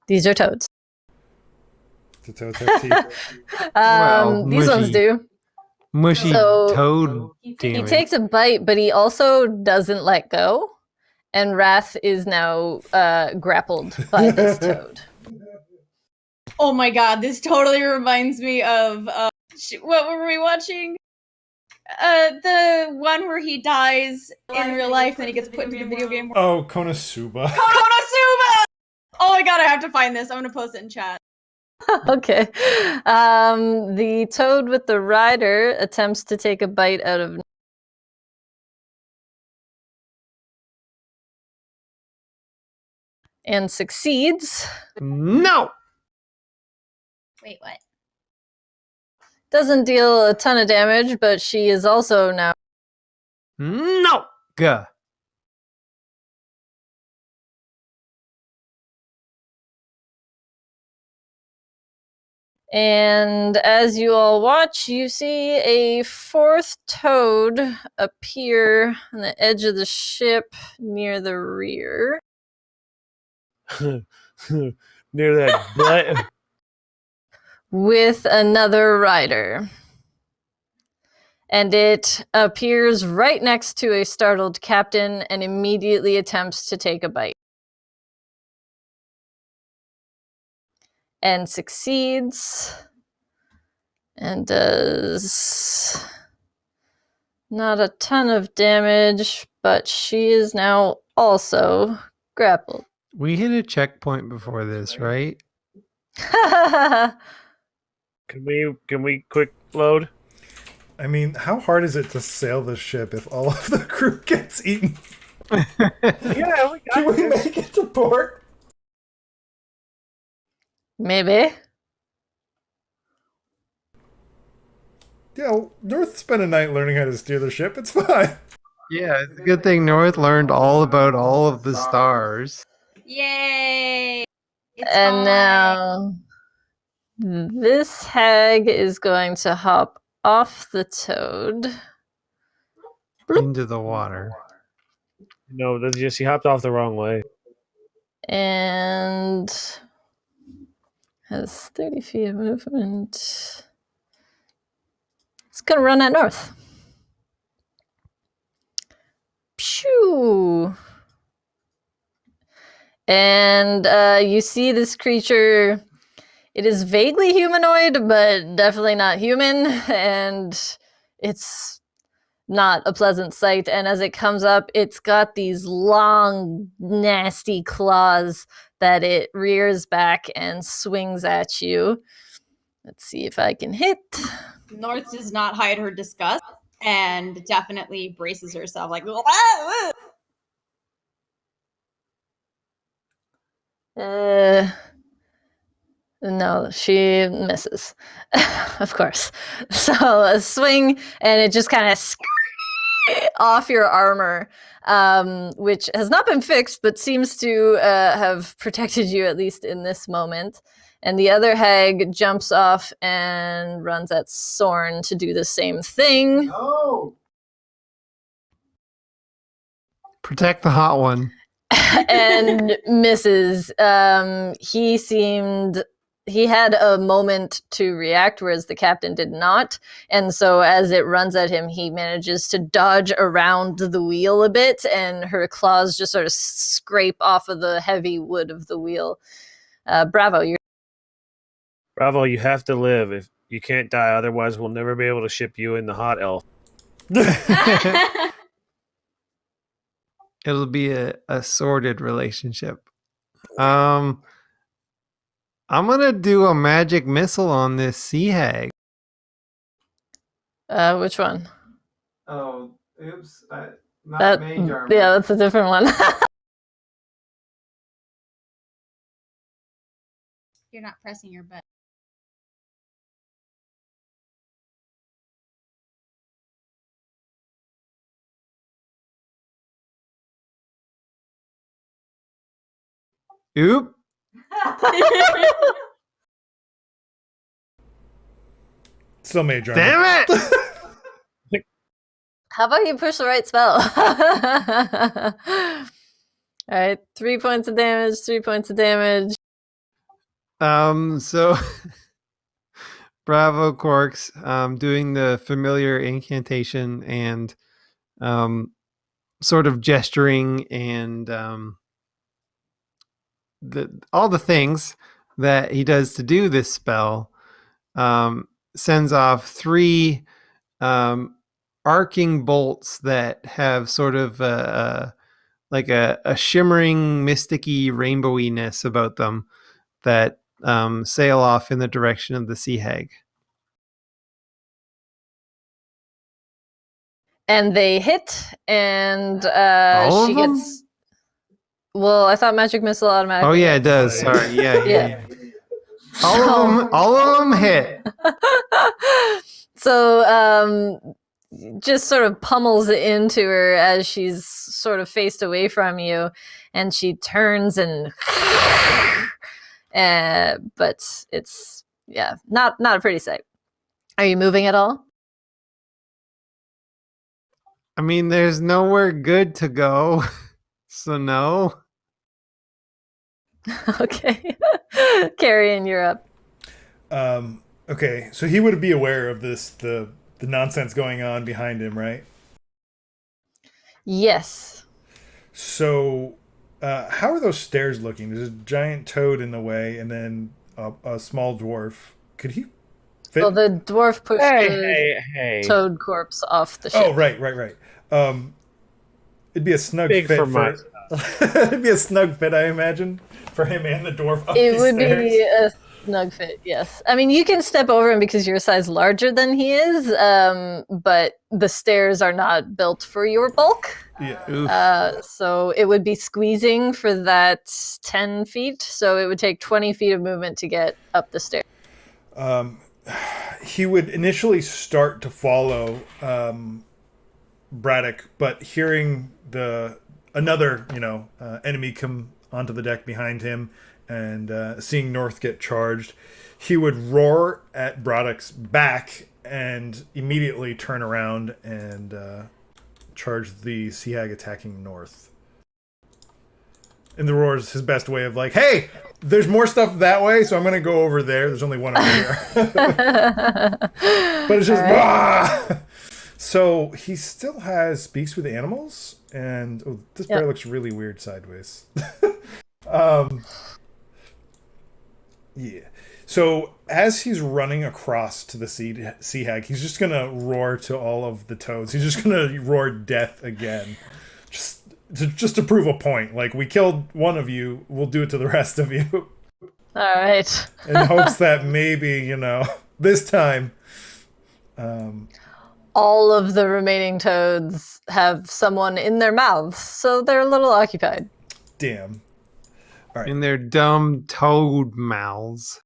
These are toads. Do toads have teeth? These ones do. Mushy So, toad He damage. takes a bite, but he also doesn't let go. And Wrath is now grappled by this toad. Oh my god, this totally reminds me of what were we watching? The one where he dies in real life, and then he gets put into the video game. Oh, Konosuba. Konosuba! Oh my god, I have to find this. I'm gonna post it in chat. Okay. The toad with the rider attempts to take a bite out of... and succeeds. No! Wait, what? Doesn't deal a ton of damage, but she is also now... No! Gah. And as you all watch, you see a fourth toad appear on the edge of the ship near the rear. Near that butt. With another rider. And it appears right next to a startled captain and immediately attempts to take a bite. And succeeds. And does not a ton of damage, but she is now also grappled. We hit a checkpoint before this, right? Can we quick load? I mean, how hard is it to sail the ship if all of the crew gets eaten? Yeah, we Can we make it to port? Maybe. Yeah, well, North spent a night learning how to steer the ship. It's fine. Yeah, it's a good thing North learned all about all of the stars. Yay! It's And fine. now this hag is going to hop off the toad. Into the water. No, that's just he hopped off the wrong way. And has 30 feet of movement. It's gonna run at North. Phew. And you see this creature. It is vaguely humanoid, but definitely not human. And it's not a pleasant sight. And as it comes up, it's got these long, nasty claws that it rears back and swings at you. Let's see if I can hit. North does not hide her disgust and definitely braces herself like, No, she misses. Of course. So a swing, and it just kind of off your armor, which has not been fixed, but seems to have protected you at least in this moment. And the other hag jumps off and runs at Sorn to do the same thing. No! Protect the hot one. And misses. He had a moment to react, whereas the captain did not. And so as it runs at him, he manages to dodge around the wheel a bit, and her claws just sort of scrape off of the heavy wood of the wheel. Bravo, Bravo, you have to live. If you can't die, otherwise we'll never be able to ship you in the hot elf. It'll be a sordid relationship. I'm gonna do a magic missile on this sea hag. which one? Oh, oops. Yeah, that's a different one. You're not pressing your button. Oop. Still mage armor. Damn it! How about you push the right spell? All right, 3 points of damage, 3 points of damage. So Bravo Quarks doing the familiar incantation and sort of gesturing and all the things that he does to do this spell, sends off 3 arcing bolts that have sort of like a shimmering, mysticky rainbowiness about them that sail off in the direction of the sea hag. And they hit, and All she of them? gets. Well, I thought magic missile automatically. Oh yeah, it hits. does. Sorry, yeah. Yeah. All of them hit. So just sort of pummels into her as she's sort of faced away from you, and she turns and but it's not a pretty sight. Are you moving at all? I mean, there's nowhere good to go, so no. Okay. Carrion, you're up. Okay, so he would be aware of this, the the nonsense going on behind him, right? Yes. So, how are those stairs looking? There's a giant toad in the way, and then a small dwarf. Could he fit? Well, the dwarf pushed the Hey. toad corpse off the ship. Oh, right. It'd be a snug Big fit for my it'd be a snug fit, I imagine, for him and the dwarf up It these would stairs. be a snug fit, yes. I mean, you can step over him because you're a size larger than he is, but the stairs are not built for your bulk. Yeah. Oof. So it would be squeezing for that 10 feet. So it would take 20 feet of movement to get up the stairs. He would initially start to follow Braddock, but hearing another enemy come onto the deck behind him and seeing North get charged, he would roar at Braddock's back and immediately turn around and charge the Sea Hag attacking North. And the roar is his best way of like, hey, there's more stuff that way, so I'm going to go over there. There's only one over here. But it's just... Right. So he still has speaks with animals, and this bear looks really weird sideways. Yeah. So as he's running across to the sea hag, he's just gonna roar to all of the toads. He's just gonna roar death again, just to prove a point. Like, we killed one of you, we'll do it to the rest of you, All right. in hopes that maybe this time. All of the remaining toads have someone in their mouths, so they're a little occupied. Damn. In their dumb toad mouths.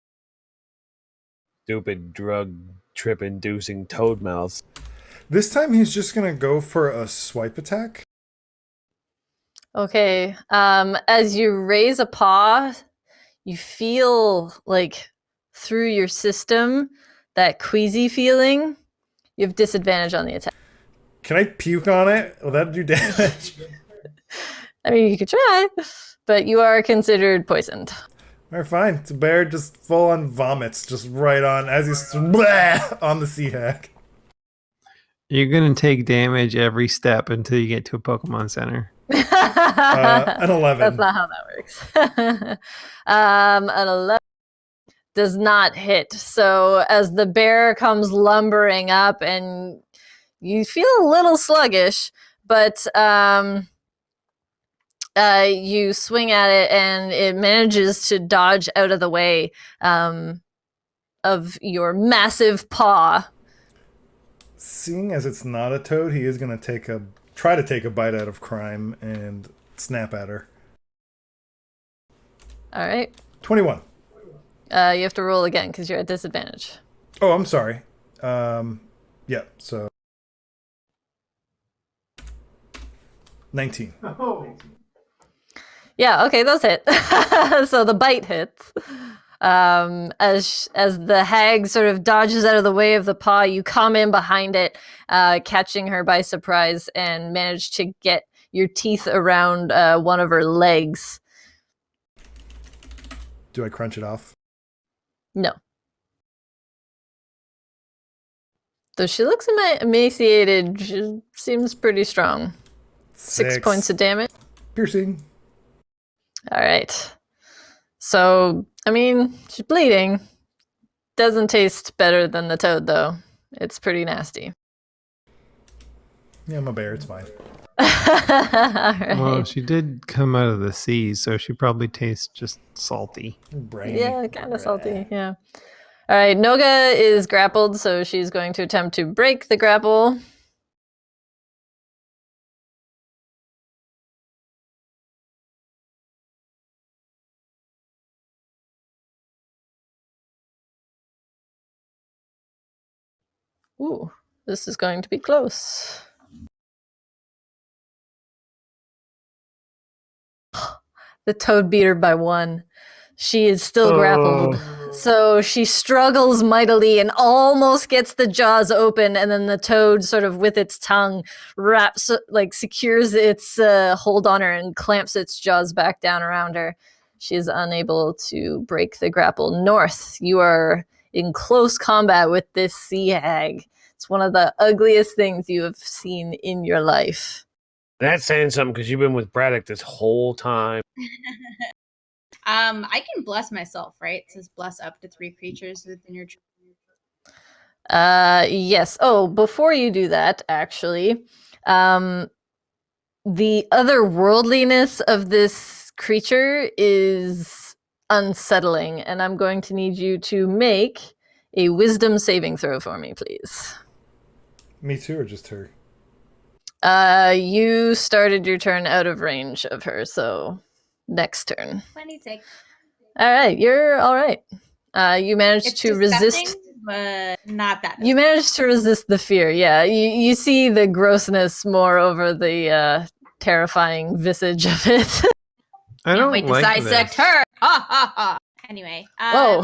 Stupid drug trip inducing toad mouths. This time he's just gonna go for a swipe attack. Okay. As you raise a paw, you feel like through your system that queasy feeling. You have disadvantage on the attack. Can I puke on it? Will that do damage? I mean, you could try, but you are considered poisoned. Alright, fine. It's a bear just full on vomits, just right on as he's on the sea hag. You're going to take damage every step until you get to a Pokemon Center. An 11. That's not how that works. An 11 does not hit. So as the bear comes lumbering up, and you feel a little sluggish, but you swing at it, and it manages to dodge out of the way of your massive paw. Seeing as it's not a toad, he is going to try to take a bite out of Crime and snap at her. All right. 21. You have to roll again because you're at disadvantage. Oh, I'm sorry. Yeah, so 19. Yeah, okay, those hit. So the bite hits. As the hag sort of dodges out of the way of the paw, you come in behind it, catching her by surprise, and manage to get your teeth around one of her legs. Do I crunch it off? No. Though she looks emaciated, she seems pretty strong. 6 points of damage. Piercing. All right. So, I mean, she's bleeding. Doesn't taste better than the toad, though. It's pretty nasty. Yeah, I'm a bear. It's fine. All right. Well, she did come out of the sea, so she probably tastes just salty. Brainy. Yeah, kind of salty. Yeah. All right. Noga is grappled, so she's going to attempt to break the grapple. Ooh, this is going to be close. The toad beat her by 1. She is still grappled. So she struggles mightily and almost gets the jaws open, and then the toad sort of with its tongue secures its hold on her and clamps its jaws back down around her. She is unable to break the grapple. North, you are in close combat with this sea hag. It's one of the ugliest things you have seen in your life. That's saying something because you've been with Braddock this whole time. I can bless myself, right? It says bless up to 3 creatures within your. Yes. Oh, before you do that, actually, the otherworldliness of this creature is unsettling, and I'm going to need you to make a wisdom saving throw for me, please. Me too, or just her? You started your turn out of range of her, so next turn. 26. All right, you're all right. You managed It's to resist. disgusting, but not that. You managed to resist the fear. Yeah, you see the grossness more over the terrifying visage of it. I Can't don't wait to like dissect this. her. Ha ha ha. Anyway. Whoa.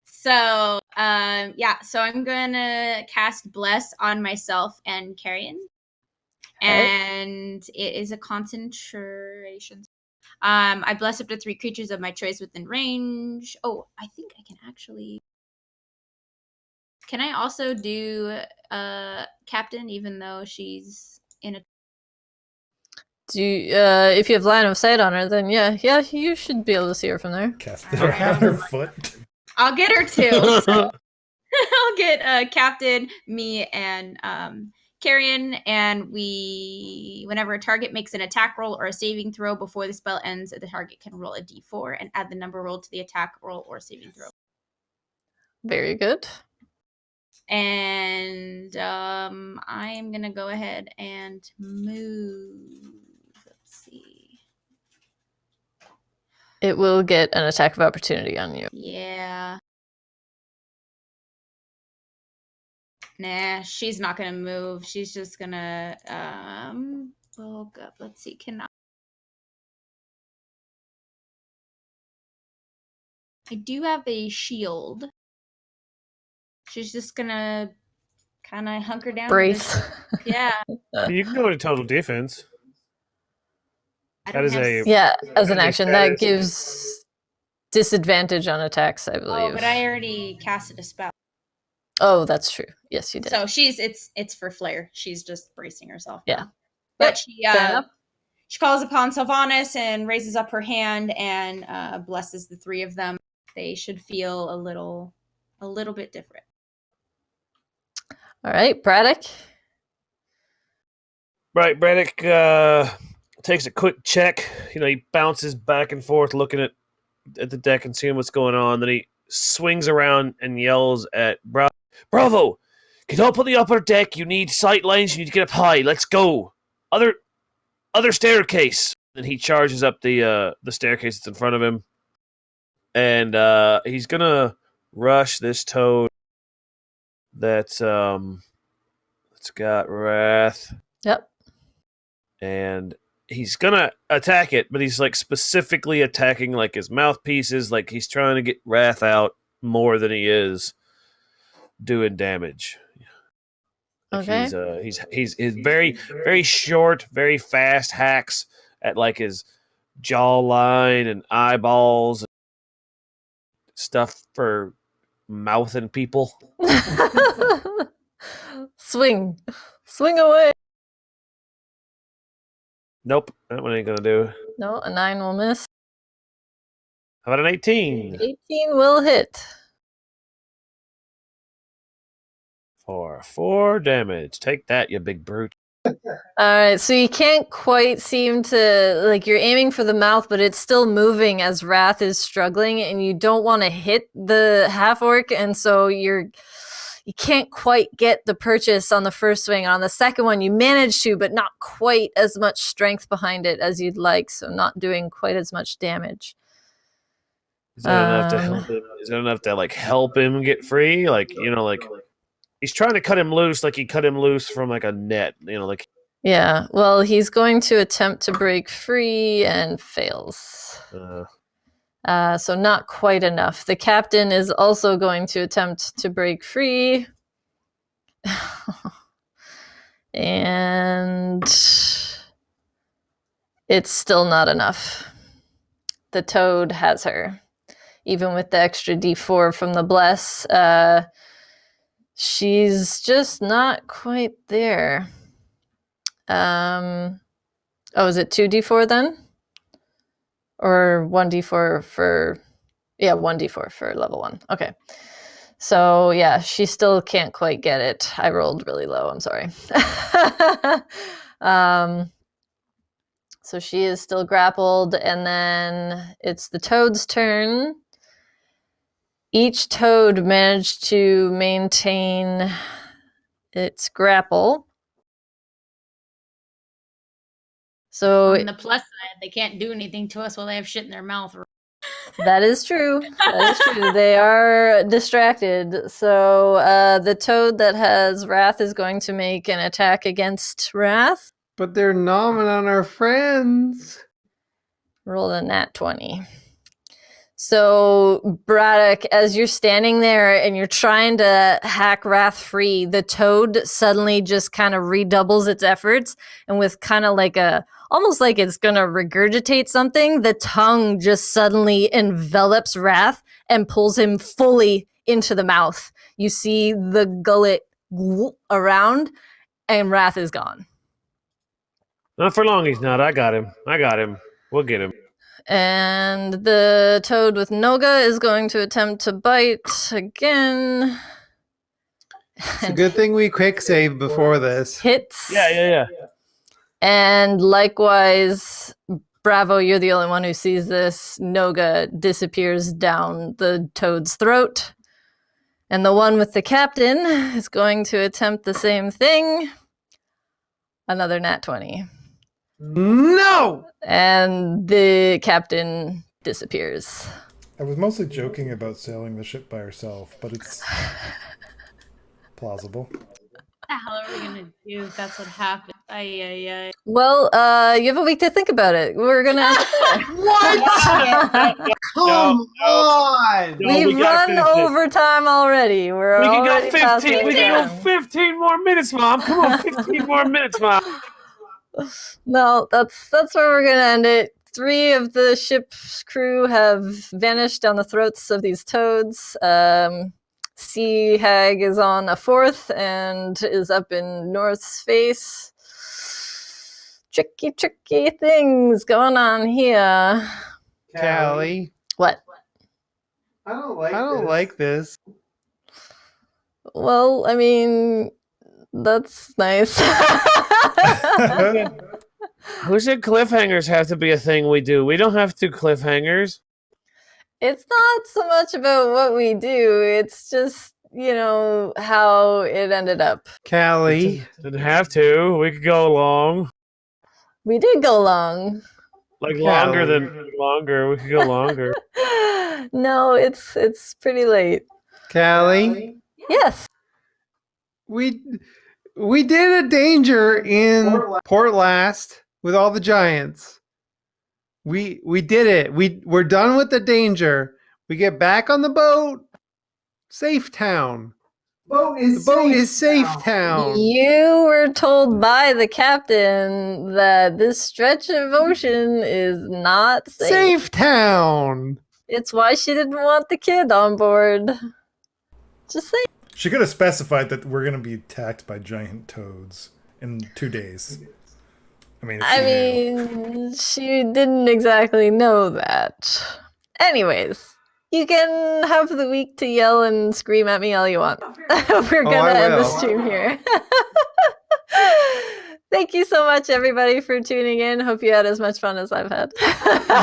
So yeah. So I'm gonna cast Bless on myself and Carrion, and it is a concentration. I bless up to 3 creatures of my choice within range. Oh, I think I can actually. Can I also do Captain, even though she's in a. If you have line of sight on her, then yeah, you should be able to see her from there. Cast it around her foot. I'll get her too. So I'll get Captain, me, and Carrion, and whenever a target makes an attack roll or a saving throw before the spell ends, the target can roll a d4 and add the number rolled to the attack roll or saving throw. Very good. And I am gonna go ahead and move. Let's see. It will get an attack of opportunity on you. Yeah. Nah, she's not gonna move. She's just gonna bulk up. Let's see. I do have a shield. She's just gonna kind of hunker down. Brace. Yeah. You can go to total defense. That is a Yeah, as an That is- action, that that is- gives disadvantage on attacks, I Oh, believe. but I already casted a spell. Oh, that's true. Yes, you did. So it's for Flare. She's just bracing herself. Yeah. now. But Fair enough. she calls upon Sylvanas and raises up her hand and blesses the 3 of them. They should feel a little bit different. All right, Braddock. Right, Braddock takes a quick check. He bounces back and forth looking at the deck and seeing what's going on. Then he swings around and yells at Bravo! Get up on the upper deck. You need sight lines. You need to get up high. Let's go. Other staircase. And he charges up the staircase that's in front of him. And he's going to rush this toad that's it's got wrath. Yep. And he's gonna attack it, but he's specifically attacking his mouthpieces, he's trying to get wrath out more than he is doing damage. Okay. He's very very short, very fast hacks at his jawline and eyeballs and stuff for mouthing people. Swing away. Nope, that one ain't gonna do. No, a 9 will miss. How about an 18? 18 will hit. For 4 damage. Take that, you big brute. All right, so you can't quite seem to you're aiming for the mouth, but it's still moving as Wrath is struggling, and you don't want to hit the half orc, and so you can't quite get the purchase on the first swing. On the second one, you manage to, but not quite as much strength behind it as you'd like, so not doing quite as much damage. Is that enough to help him? Is that enough to help him get free? He's trying to cut him loose, he cut him loose from a net. Yeah. Well, he's going to attempt to break free and fails. So not quite enough. The captain is also going to attempt to break free. And it's still not enough. The toad has her. Even with the extra d4 from the bless, She's just not quite there. Is it 2d4 then? Or 1d4 for... Yeah, 1d4 for level 1. Okay. So, yeah, she still can't quite get it. I rolled really low, I'm sorry. So she is still grappled, and then it's the toad's turn. Each toad managed to maintain its grapple. So On the plus side, they can't do anything to us while they have shit in their mouth. that is true. That is true. They are distracted. So the toad that has Wrath is going to make an attack against Wrath. But they're nomming on our friends. Rolled a nat 20. So, Braddock, as you're standing there and you're trying to hack Wrath free, the toad suddenly just kind of redoubles its efforts, and with kind of like almost like it's gonna regurgitate something, the tongue just suddenly envelops Wrath and pulls him fully into the mouth. You see the gullet around, and Wrath is gone. Not for long, he's not. I got him. We'll get him. And the toad with Noga is going to attempt to bite again. It's a good thing we quick save before this. Hits. Yeah. And likewise, Bravo, you're the only one who sees this. Noga disappears down the toad's throat. And the one with the captain is going to attempt the same thing. Another nat 20. No! And the captain disappears. I was mostly joking about sailing the ship by herself, but it's plausible. What the hell are we gonna do if that's what happened? Ay. Well, you have a week to think about it. We're gonna. What? Come on! No, We've we gotta run finish this. overtime already. We can already go past 15. We can overtime. go 15 more minutes, Mom. Come on, 15 more minutes, Mom. No, that's where we're gonna end it. 3 of the ship's crew have vanished down the throats of these toads. Sea Hag is on a 4th and is up in North's face. Tricky things going on here. Callie, What? I don't like this. Well, I mean, that's nice. Who said cliffhangers have to be a thing we do? We don't have to cliffhangers. It's not so much about what we do, it's just, how it ended up. Callie, Didn't have to. We could go long. We did go long. Like Callie. longer than longer. We could go longer. No, it's pretty late. Callie, Yes. we did a danger in Port Last with all the giants. We did it. We're done with the danger. We get back on the boat. Safe town. The boat is safe town. You were told by the captain that this stretch of ocean is not safe. Safe town. It's why she didn't want the kid on board. Just saying. She could have specified that we're going to be attacked by giant toads in 2 days. I mean, She didn't exactly know that. Anyways, you can have the week to yell and scream at me all you want. We're gonna end the will. stream here. Thank you so much, everybody, for tuning in. Hope you had as much fun as I've had.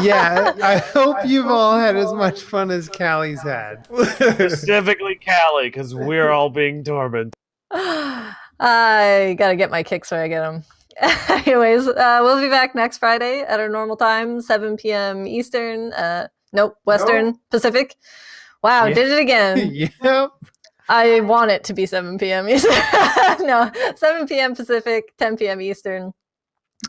Yeah, I hope you've all had as much fun as Callie's had. Specifically Callie, because we're all being tormented. I gotta get my kicks where I get them. Anyways, we'll be back next Friday at our normal time, 7 p.m. Eastern. Western Pacific. Wow, Yeah. did it again. Yep. I want it to be 7 p.m. Eastern. No, 7 p.m. Pacific, 10 p.m. Eastern.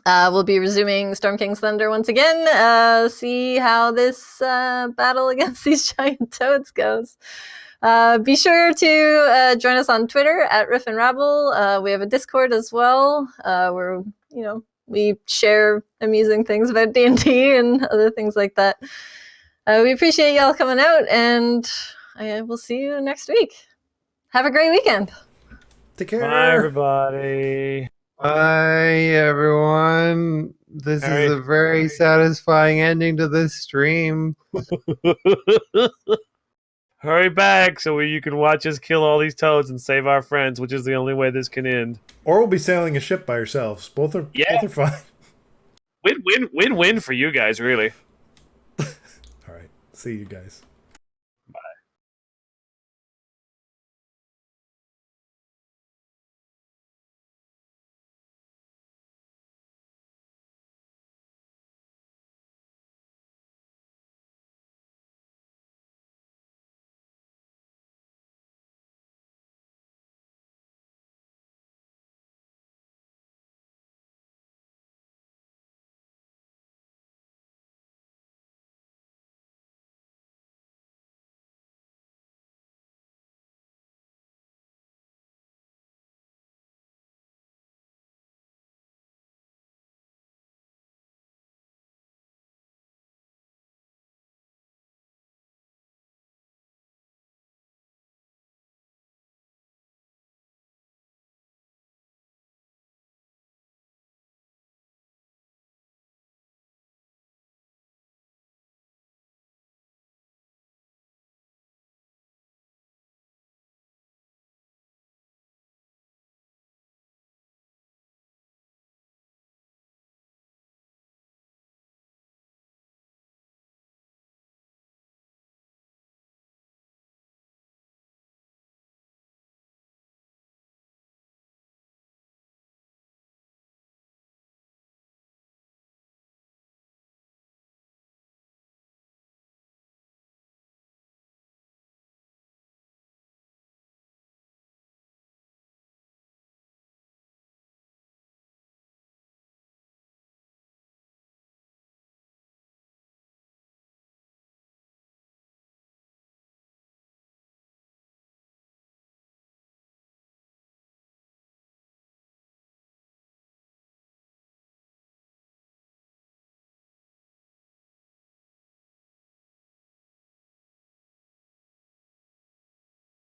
We'll be resuming Storm King's Thunder once again. See how this battle against these giant toads goes. Be sure to join us on Twitter at Riff and Rabble. We have a Discord as well, where we share amusing things about D&D and other things like that. We appreciate y'all coming out, and I will see you next week. Have a great weekend. Take care. Bye, everybody. Bye, everyone. This Harry. is a very satisfying ending to this stream. Hurry back so you can watch us kill all these toads and save our friends, which is the only way this can end. Or we'll be sailing a ship by yourselves. Both are fine. Win-win for you guys, really. All right. See you guys.